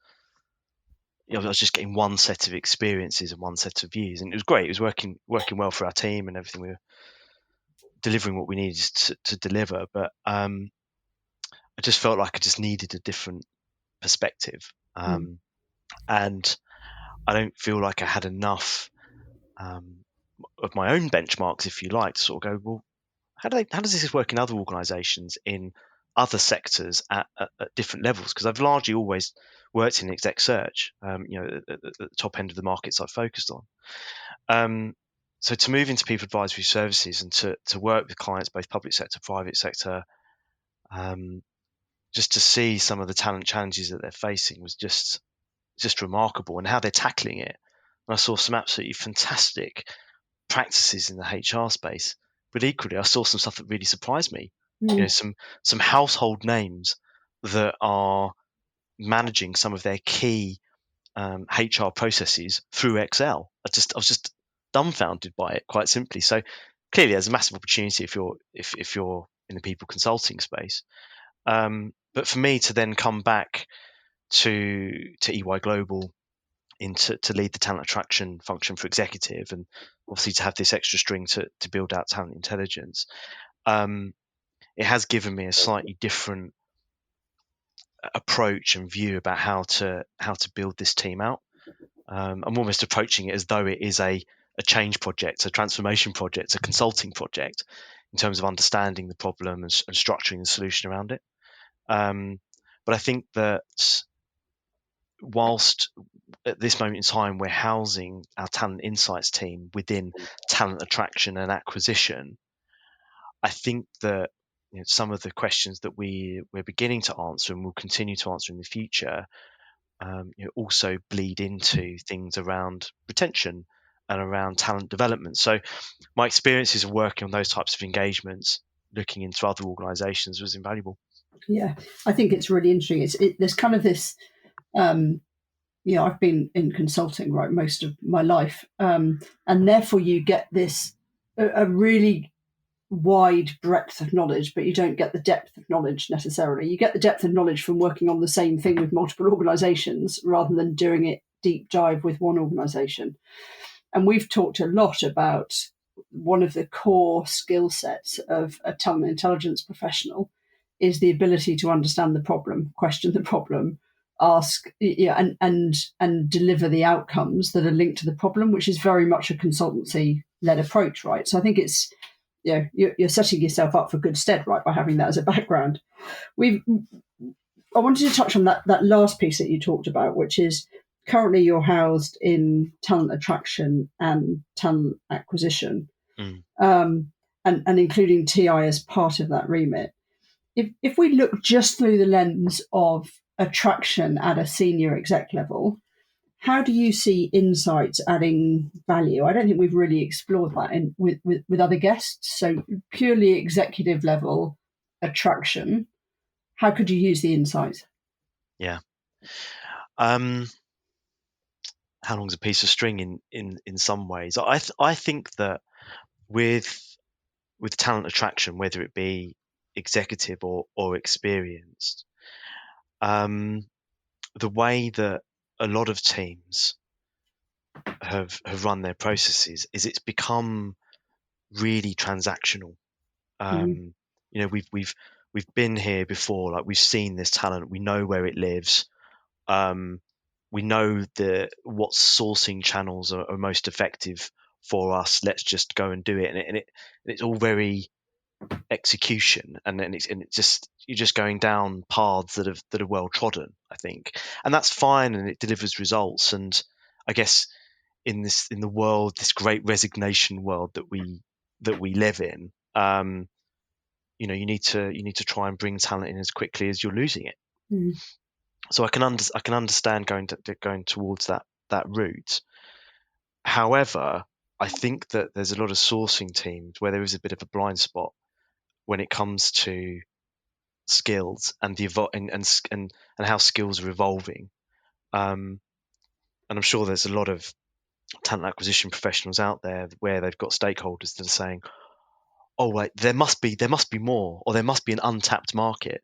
just getting one set of experiences and one set of views, and it was great. It was working well for our team and everything. We were delivering what we needed to deliver, but I just felt like I just needed a different perspective, and I don't feel like I had enough of my own benchmarks, if you like, to sort of go, well, how does this work in other organisations in other sectors at different levels? Because I've largely always worked in exec search, at the top end of the markets I've focused on. So to move into people advisory services and to work with clients, both public sector, private sector, just to see some of the talent challenges that they're facing was just remarkable, and how they're tackling it. And I saw some absolutely fantastic practices in the HR space, but equally I saw some stuff that really surprised me. Some household names that are managing some of their key HR processes through Excel. I was just dumbfounded by it, quite simply. So clearly, there's a massive opportunity if you're in the people consulting space. But for me to then come back to EY Global to lead the talent attraction function for executive, and obviously to have this extra string to build out talent intelligence, it has given me a slightly different approach and view about how to build this team out. I'm almost approaching it as though it is a change project, a transformation project, a consulting project, in terms of understanding the problem and structuring the solution around it. But I think that whilst at this moment in time we're housing our talent insights team within talent attraction and acquisition, I think that some of the questions that we're beginning to answer and will continue to answer in the future also bleed into things around retention and around talent development. So my experiences of working on those types of engagements, looking into other organisations, was invaluable. Yeah, I think it's really interesting. There's kind of this, I've been in consulting, right, most of my life, and therefore you get this a really wide breadth of knowledge, but you don't get the depth of knowledge necessarily. You get the depth of knowledge from working on the same thing with multiple organisations rather than doing it deep dive with one organisation. And we've talked a lot about one of the core skill sets of a talent intelligence professional is the ability to understand the problem, question the problem, ask, and deliver the outcomes that are linked to the problem, which is very much a consultancy-led approach, right? So I think it's, you're setting yourself up for good stead, right, by having that as a background. I wanted to touch on that last piece that you talked about, which is currently you're housed in talent attraction and talent acquisition, and including TI as part of that remit. If we look just through the lens of attraction at a senior exec level, how do you see insights adding value? I don't think we've really explored that with other guests. So purely executive level attraction, how could you use the insights? Yeah. How long's a piece of string in some ways? I think that with talent attraction, whether it be executive or experienced, the way that a lot of teams have run their processes is it's become really transactional. We've been here before, like we've seen this talent, we know where it lives, we know what sourcing channels are most effective for us. Let's just go and do it, and it's all very execution, and then you're just going down paths that are well trodden, I think, and that's fine, and it delivers results. And I guess in the world, this great resignation world that we live in, you need to try and bring talent in as quickly as you're losing it. So I can understand going towards that route. However, I think that there's a lot of sourcing teams where there is a bit of a blind spot when it comes to skills and and how skills are evolving. And I'm sure there's a lot of talent acquisition professionals out there where they've got stakeholders that are saying, "Oh, right, there must be more, or there must be an untapped market."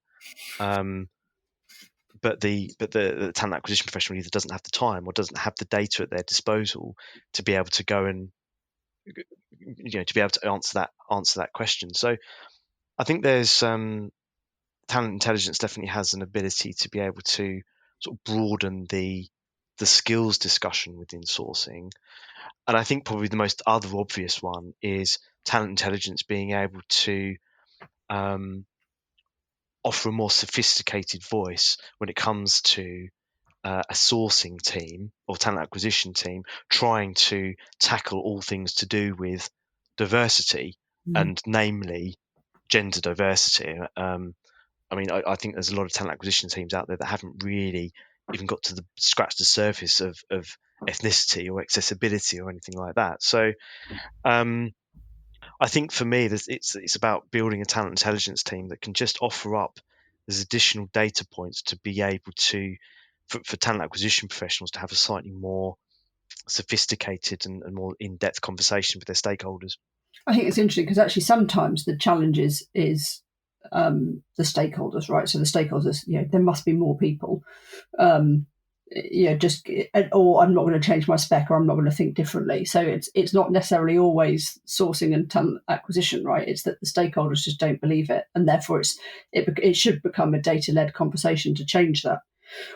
But the talent acquisition professional either doesn't have the time or doesn't have the data at their disposal to be able to go and to be able to answer that question. So I think there's talent intelligence definitely has an ability to be able to sort of broaden the skills discussion within sourcing. And I think probably the most other obvious one is talent intelligence being able to offer a more sophisticated voice when it comes to a sourcing team or talent acquisition team trying to tackle all things to do with diversity, and namely gender diversity. I think there's a lot of talent acquisition teams out there that haven't really even got to scratch the surface of ethnicity or accessibility or anything like that. So I think for me, it's about building a talent intelligence team that can just offer up these additional data points to be able to, for talent acquisition professionals to have a slightly more sophisticated and more in-depth conversation with their stakeholders. I think it's interesting because actually sometimes the challenge is the stakeholders, right? So the stakeholders, there must be more people. Or I'm not going to change my spec, or I'm not going to think differently. So it's not necessarily always sourcing and talent acquisition, right? It's that the stakeholders just don't believe it, and therefore it should become a data-led conversation to change that.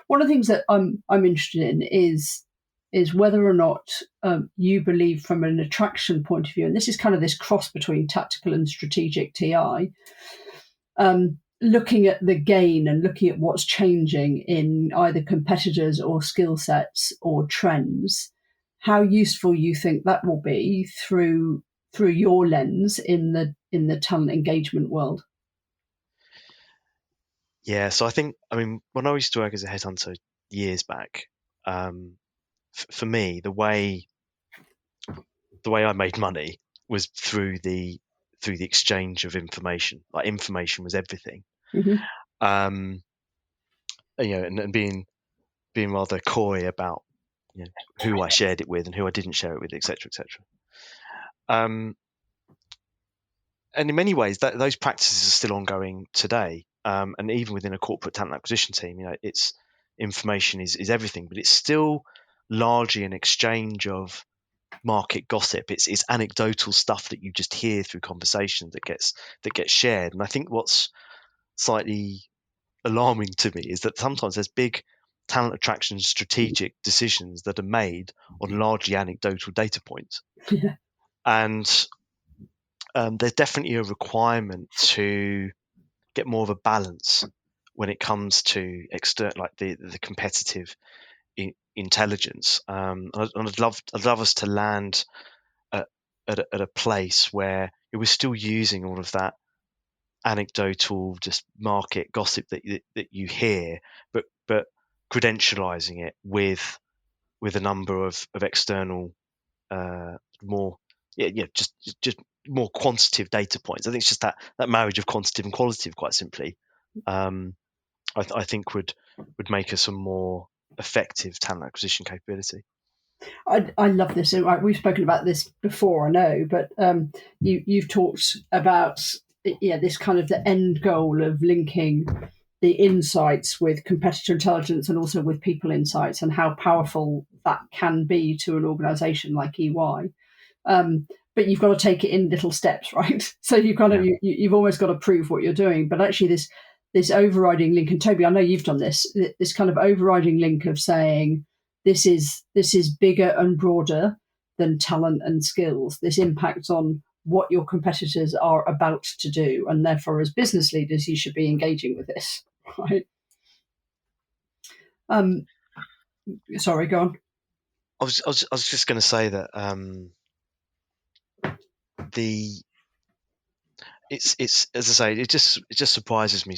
One of the things that I'm interested in is whether or not you believe, from an attraction point of view, and this is kind of this cross between tactical and strategic TI. Looking at the gain and looking at what's changing in either competitors or skill sets or trends, how useful you think that will be through your lens in the talent engagement world. Yeah, so I mean, when I used to work as a headhunter years back, for me, the way I made money was through the exchange of information. Like, information was everything. Mm-hmm. And being rather coy about who I shared it with and who I didn't share it with, etc., etc. And in many ways, those practices are still ongoing today. And even within a corporate talent acquisition team, it's information is everything, but it's still largely an exchange of market gossip. It's anecdotal stuff that you just hear through conversation that gets shared. And I think what's slightly alarming to me is that sometimes there's big talent attraction strategic decisions that are made on largely anecdotal data points. Yeah. And there's definitely a requirement to get more of a balance when it comes to like the competitive intelligence. And I'd love us to land at a place where we're still using all of that anecdotal, just market gossip that you hear, but credentializing it with a number of external more just more quantitative data points. I think it's just that marriage of quantitative and qualitative, quite simply, I think would make us a more effective talent acquisition capability. I love this. We've spoken about this before, I know, but you've talked about this kind of the end goal of linking the insights with competitor intelligence and also with people insights, and how powerful that can be to an organisation like EY. But you've got to take it in little steps, right? So you've almost got to prove what you're doing. But actually, this overriding link, and Toby, I know you've done this kind of overriding link of saying this is bigger and broader than talent and skills. This impacts on what your competitors are about to do, and therefore, as business leaders, you should be engaging with this, right? Sorry, go on. I was just going to say that it's as I say, it just surprises me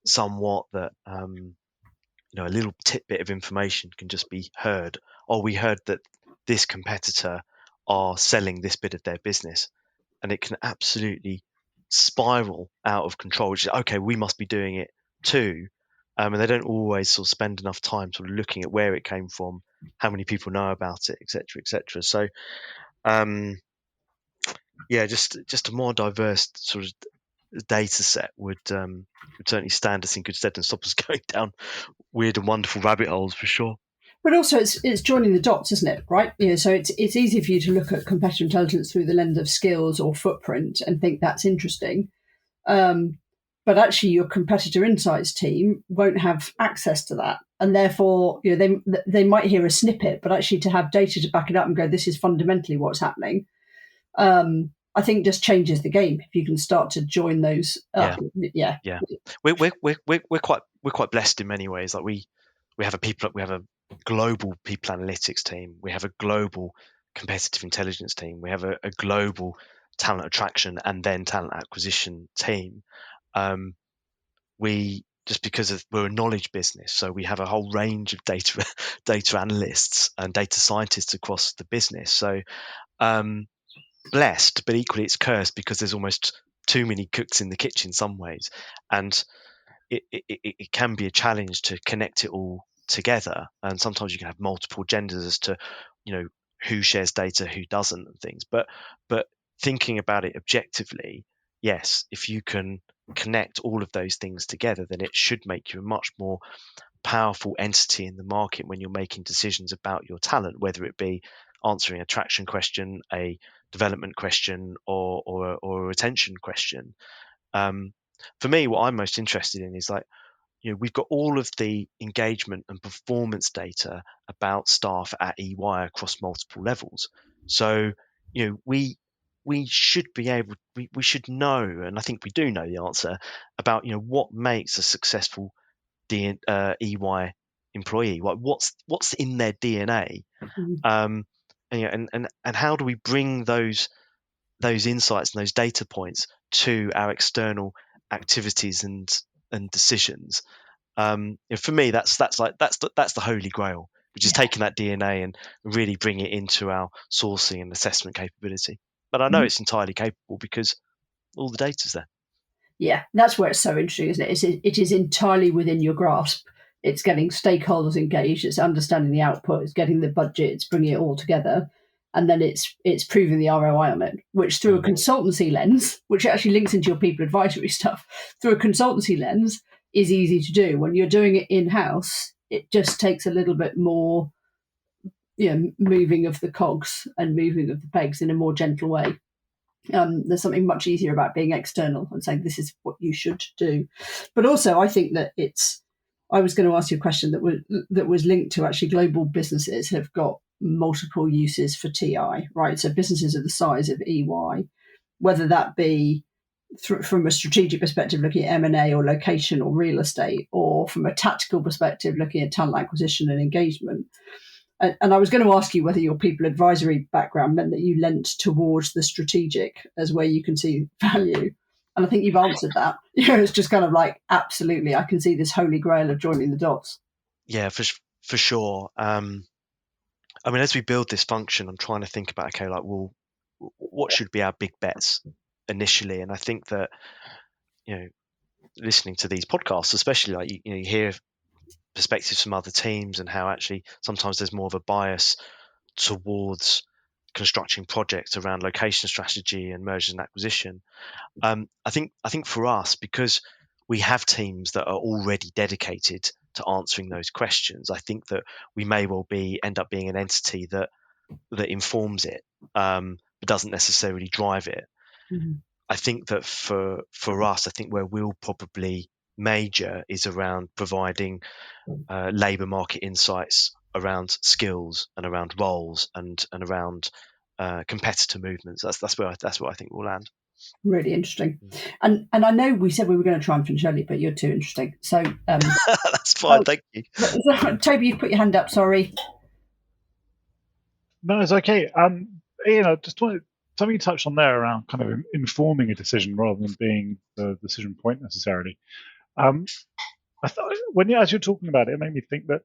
somewhat that a little tidbit of information can just be heard. Oh, we heard that this competitor are selling this bit of their business, and it can absolutely spiral out of control. Which is, okay, we must be doing it too. And they don't always sort of spend enough time sort of looking at where it came from, how many people know about it, etc., etc. So, just a more diverse sort of data set would certainly stand us in good stead and stop us going down weird and wonderful rabbit holes, for sure. But also, it's joining the dots, isn't it? Right? So it's easy for you to look at competitor intelligence through the lens of skills or footprint and think that's interesting. But actually, your competitor insights team won't have access to that, and therefore, they might hear a snippet, but actually, to have data to back it up and go, this is fundamentally what's happening. I think just changes the game if you can start to join those. Yeah. We're quite blessed in many ways. Like we have a global people analytics team. We have a global competitive intelligence team. We have a global talent attraction and then talent acquisition team. We just because we're a knowledge business, so we have a whole range of data analysts and data scientists across the business. So blessed, but equally it's cursed because there's almost too many cooks in the kitchen some ways, and it can be a challenge to connect it all together. And sometimes you can have multiple agendas as to who shares data, who doesn't, and things. But thinking about it objectively, yes, if you can connect all of those things together, then it should make you a much more powerful entity in the market when you're making decisions about your talent, whether it be answering a attraction question, a development question, or a retention question. For me, what I'm most interested in is, like, we've got all of the engagement and performance data about staff at EY across multiple levels. So, we should be able, we should know, and I think we do know the answer about, what makes a successful EY employee. Like, what's in their DNA, and how do we bring those insights and those data points to our external activities and decisions. For me, that's the holy grail, which is taking that DNA and really bring it into our sourcing and assessment capability. But I know it's entirely capable because all the data's there. Yeah, that's where it's so interesting, isn't it? It is entirely within your grasp. It's getting stakeholders engaged, it's understanding the output, it's getting the budget, it's bringing it all together, and then it's proving the ROI on it, which through a consultancy lens, which actually links into your people advisory stuff, through a consultancy lens is easy to do. When you're doing it in-house, it just takes a little bit more, moving of the cogs and moving of the pegs in a more gentle way. There's something much easier about being external and saying this is what you should do. But also, I think that I was going to ask you a question that was linked to actually global businesses have got multiple uses for TI, right? So businesses of the size of EY, whether that be from a strategic perspective, looking at M&A or location or real estate, or from a tactical perspective, looking at talent acquisition and engagement. And I was going to ask you whether your people advisory background meant that you lent towards the strategic as where you can see value. And I think you've answered that. It's just kind of like, absolutely, I can see this holy grail of joining the dots. Yeah, for sure. As we build this function, I'm trying to think about, okay, like, well, what should be our big bets initially? And I think that, listening to these podcasts, especially, like, you hear perspectives from other teams and how actually sometimes there's more of a bias towards constructing projects around location strategy and mergers and acquisition. I think for us, because we have teams that are already dedicated to answering those questions, I think that we may well end up being an entity that informs it, but doesn't necessarily drive it. Mm-hmm. I think that for us, I think where we'll probably major is around providing labour market insights around skills and around roles and around competitor movements. That's where I think we'll land. Really interesting. And I know we said we were going to try and finish early, but you're too interesting. So that's fine. Thank you. Toby, you've put your hand up. Sorry. No, it's okay. Ian, I just wanted something you touched on there around kind of informing a decision rather than being the decision point necessarily. I thought as you're talking about it, it made me think that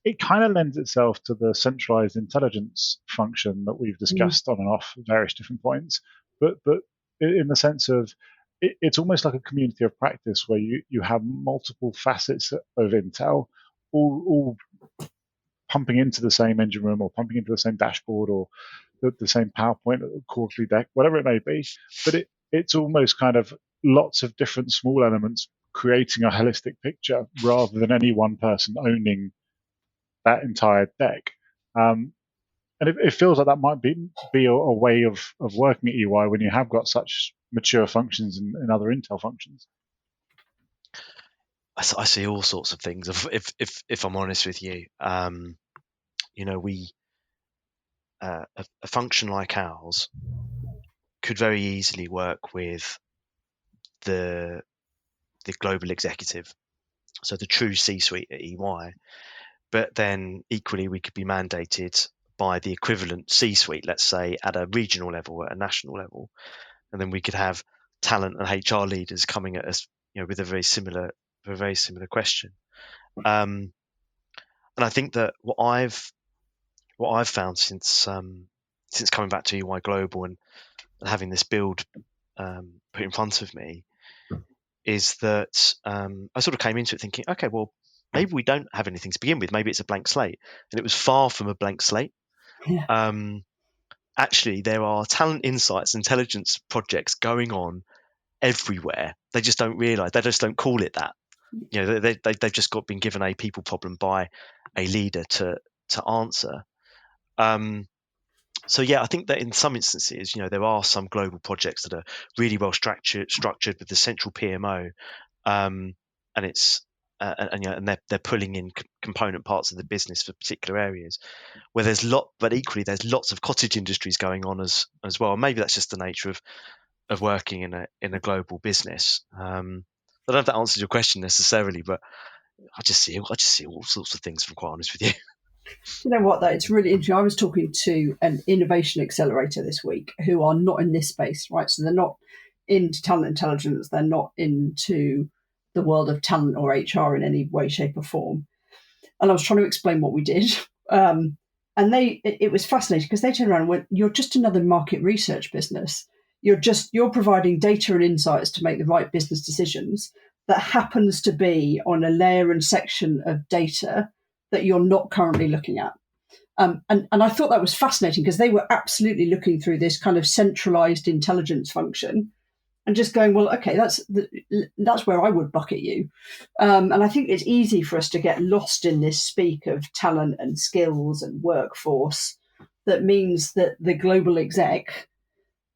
it kind of lends itself to the centralized intelligence function that we've discussed on and off at various different points. But in the sense of it's almost like a community of practice where you have multiple facets of intel all pumping into the same engine room or pumping into the same dashboard or the same PowerPoint or quarterly deck, whatever it may be. But it's almost kind of lots of different small elements creating a holistic picture rather than any one person owning that entire deck. And it feels like that might be a way of working at EY when you have got such mature functions and other intel functions. I see all sorts of things. If I'm honest with you, we a function like ours could very easily work with the global executive, so the true C-suite at EY. But then equally, we could be mandated by the equivalent C-suite, let's say at a regional level, at a national level, and then we could have talent and HR leaders coming at us, with a very similar question. And I think that what I've found since coming back to EY Global and having this build put in front of me is that I sort of came into it thinking, okay, well, maybe we don't have anything to begin with. Maybe it's a blank slate. And it was far from a blank slate. Yeah. Actually, there are talent insights, intelligence projects going on everywhere. They just don't realise. They just don't call it that. They've just been given a people problem by a leader to answer. So yeah, I think that in some instances, there are some global projects that are really well structured with the central PMO, and it's and they're pulling in component parts of the business for particular areas where but equally there's lots of cottage industries going on as well. And maybe that's just the nature of working in a global business. I don't know if that answers your question necessarily, but I just see all sorts of things, if I'm quite honest with you. You know what, though? It's really interesting. I was talking to an innovation accelerator this week who are not in this space, right? So they're not into talent intelligence. They're not into the world of talent or HR in any way, shape or form. And I was trying to explain what we did. And it was fascinating because they turned around and went, you're just another market research business. You're providing data and insights to make the right business decisions that happens to be on a layer and section of data that you're not currently looking at. And I thought that was fascinating because they were absolutely looking through this kind of centralized intelligence function and just going, well, okay, that's where I would bucket you. And I think it's easy for us to get lost in this speak of talent and skills and workforce. That means that the global exec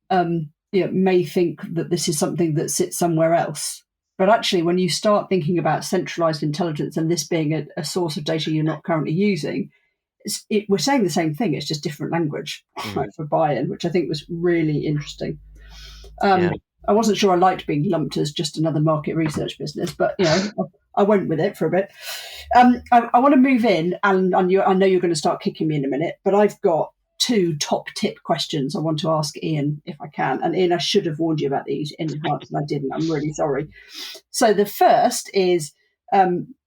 may think that this is something that sits somewhere else. But actually, when you start thinking about centralized intelligence and this being a source of data you're not currently using, we're saying the same thing. It's just different language right, for buy-in, which I think was really interesting. I wasn't sure I liked being lumped as just another market research business, but I went with it for a bit. I want to move in, and I know you're going to start kicking me in a minute, but I've got 2 top tip questions I want to ask Ian, if I can. And Ian, I should have warned you about these in advance, and I didn't. I'm really sorry. So the first is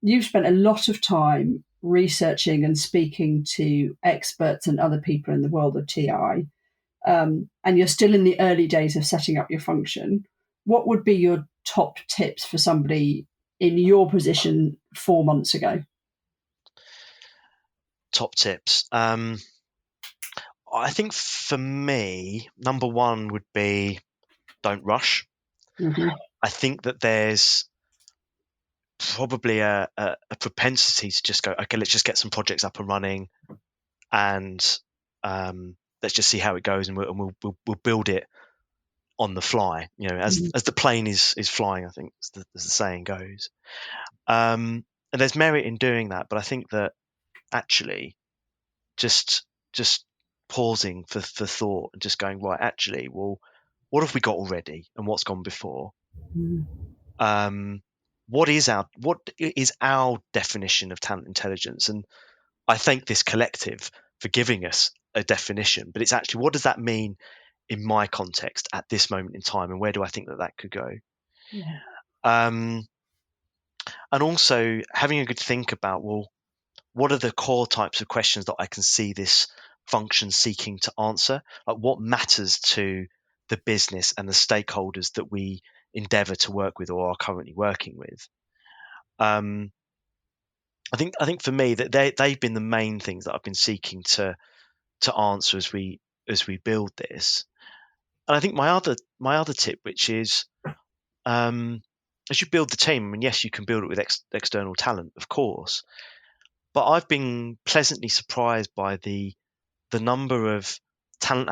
you've spent a lot of time researching and speaking to experts and other people in the world of TI, and you're still in the early days of setting up your function. What would be your top tips for somebody in your position 4 months ago? Top tips. I think for me, number 1 would be don't rush. Mm-hmm. I think that there's probably a propensity to just go, okay, let's just get some projects up and running, and let's just see how it goes, and we'll build it on the fly. As the plane is flying, I think as the saying goes. And there's merit in doing that, but I think that actually just pausing for thought and just going, right, actually, well, what have we got already and what's gone before? What is our definition of talent intelligence? And I thank this collective for giving us a definition, but it's actually, what does that mean in my context at this moment in time, and where do I think that could go? And also having a good think about, well, what are the core types of questions that I can see this function seeking to answer? Like, what matters to the business and the stakeholders that we endeavour to work with or are currently working with? I think for me that they've been the main things that I've been seeking to answer as we build this. And I think my other tip, which is, as you build the team, and yes, you can build it with external talent, of course, but I've been pleasantly surprised by the number of talent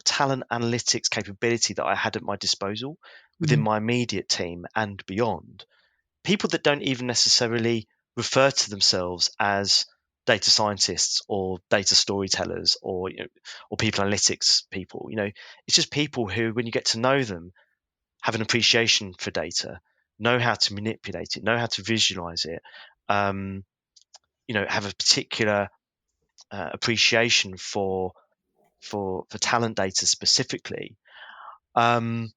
analytics capability that I had at my disposal within my immediate team and beyond. People that don't even necessarily refer to themselves as data scientists or data storytellers or people analytics people. It's just people who, when you get to know them, have an appreciation for data, know how to manipulate it, know how to visualize it, have a particular appreciation for talent data specifically. I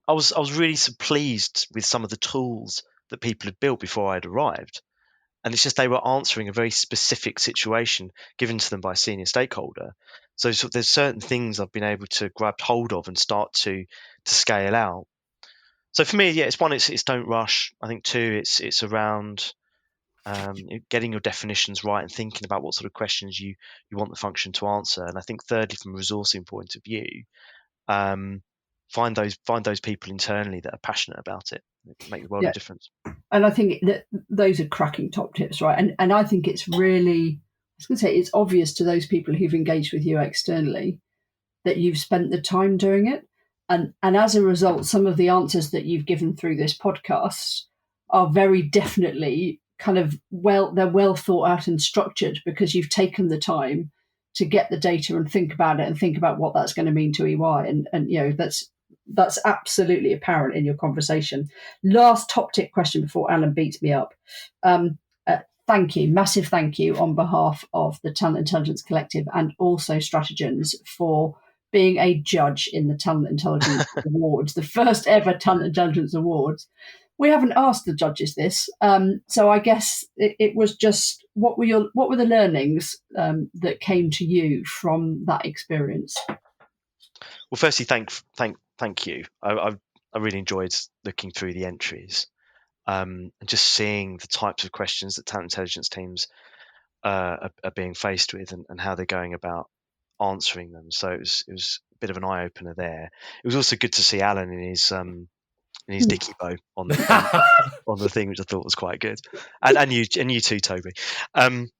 was really pleased with some of the tools that people had built before I'd arrived, and it's just they were answering a very specific situation given to them by a senior stakeholder. So there's certain things I've been able to grab hold of and start to scale out. So for me, yeah, it's don't rush. I think 2, it's around getting your definitions right and thinking about what sort of questions you want the function to answer. And I think thirdly, from a resourcing point of view, find those people internally that are passionate about it. It makes a world of difference. And I think that those are cracking top tips, right? And I think it's really, I was going to say, it's obvious to those people who've engaged with you externally that you've spent the time doing it. And as a result, some of the answers that you've given through this podcast are very definitely kind of they're well thought out and structured because you've taken the time to get the data and think about it and think about what that's going to mean to EY. And that's absolutely apparent in your conversation. Last top tip question before Alan beats me up. Thank you, massive thank you on behalf of the Talent Intelligence Collective and also Stratagens for being a judge in the Talent Intelligence Awards, the first ever Talent Intelligence Awards. We haven't asked the judges this, so I guess it was just what were the learnings that came to you from that experience? Well, firstly, thank you. I really enjoyed looking through the entries and just seeing the types of questions that talent intelligence teams are being faced with and how they're going about answering them. So it was a bit of an eye opener there. It was also good to see Alan in his dicky bow on the thing, which I thought was quite good, and you too, Toby. But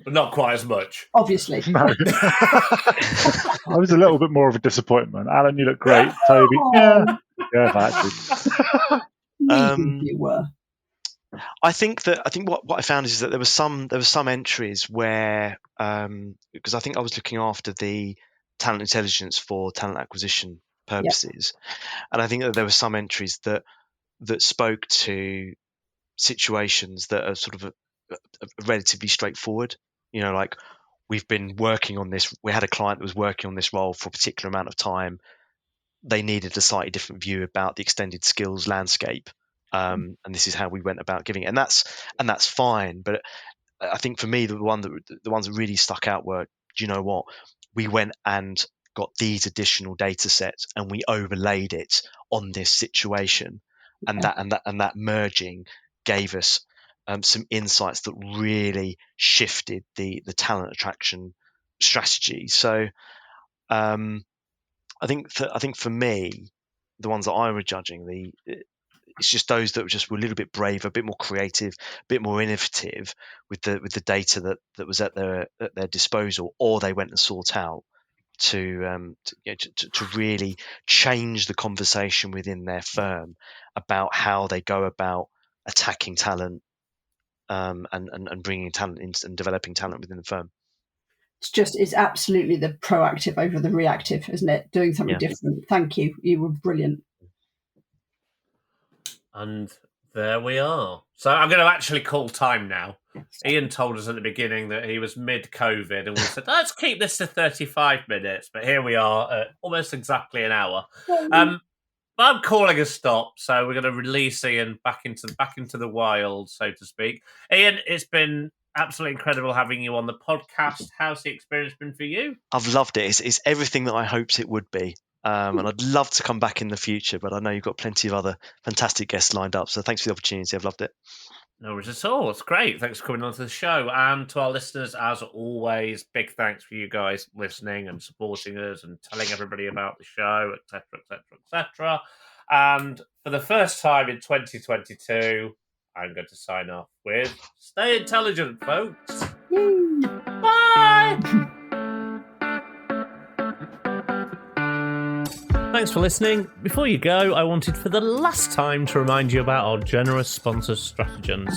not quite as much, obviously. No. I was a little bit more of a disappointment. Alan, you look great. Toby, yeah, actually. You were. I think what I found is that there was some entries where because I think I was looking after the talent intelligence for talent acquisition purposes, and I think that there were some entries that spoke to situations that are sort of relatively straightforward. Like we've been working on this. We had a client that was working on this role for a particular amount of time. They needed a slightly different view about the extended skills landscape. And this is how we went about giving it, and that's fine. But I think for me, the ones that really stuck out were, do you know what? We went and got these additional data sets, and we overlaid it on this situation, and that merging gave us some insights that really shifted the talent attraction strategy. So I think for me, the ones that I were judging, it's just those that were a little bit braver, a bit more creative, a bit more innovative with the data that was at their disposal, or they went and sought out to really change the conversation within their firm about how they go about attacking talent and bringing talent in and developing talent within the firm. It's absolutely the proactive over the reactive, isn't it? Doing something different. Thank you. You were brilliant. And there we are. So I'm going to actually call time now. Ian told us at the beginning that he was mid-COVID, and we said, let's keep this to 35 minutes. But here we are at almost exactly an hour. But I'm calling a stop, so we're going to release Ian back into the wild, so to speak. Ian, it's been absolutely incredible having you on the podcast. How's the experience been for you? I've loved it. It's everything that I hoped it would be. And I'd love to come back in the future, but I know you've got plenty of other fantastic guests lined up. So thanks for the opportunity. I've loved it. No worries at all. It's great. Thanks for coming on to the show. And to our listeners, as always, big thanks for you guys listening and supporting us and telling everybody about the show, etc., etc., etc. And for the first time in 2022, I'm going to sign off with stay intelligent, folks. Bye! Thanks for listening. Before you go, I wanted for the last time to remind you about our generous sponsor, Stratagens.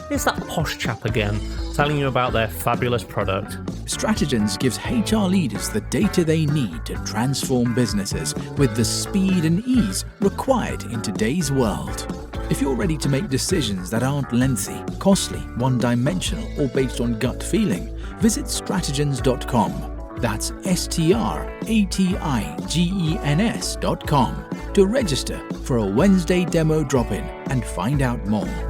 Here's that posh chap again, telling you about their fabulous product. Stratagens gives HR leaders the data they need to transform businesses with the speed and ease required in today's world. If you're ready to make decisions that aren't lengthy, costly, one-dimensional, or based on gut feeling, visit stratagens.com. That's stratagens.com to register for a Wednesday demo drop-in and find out more.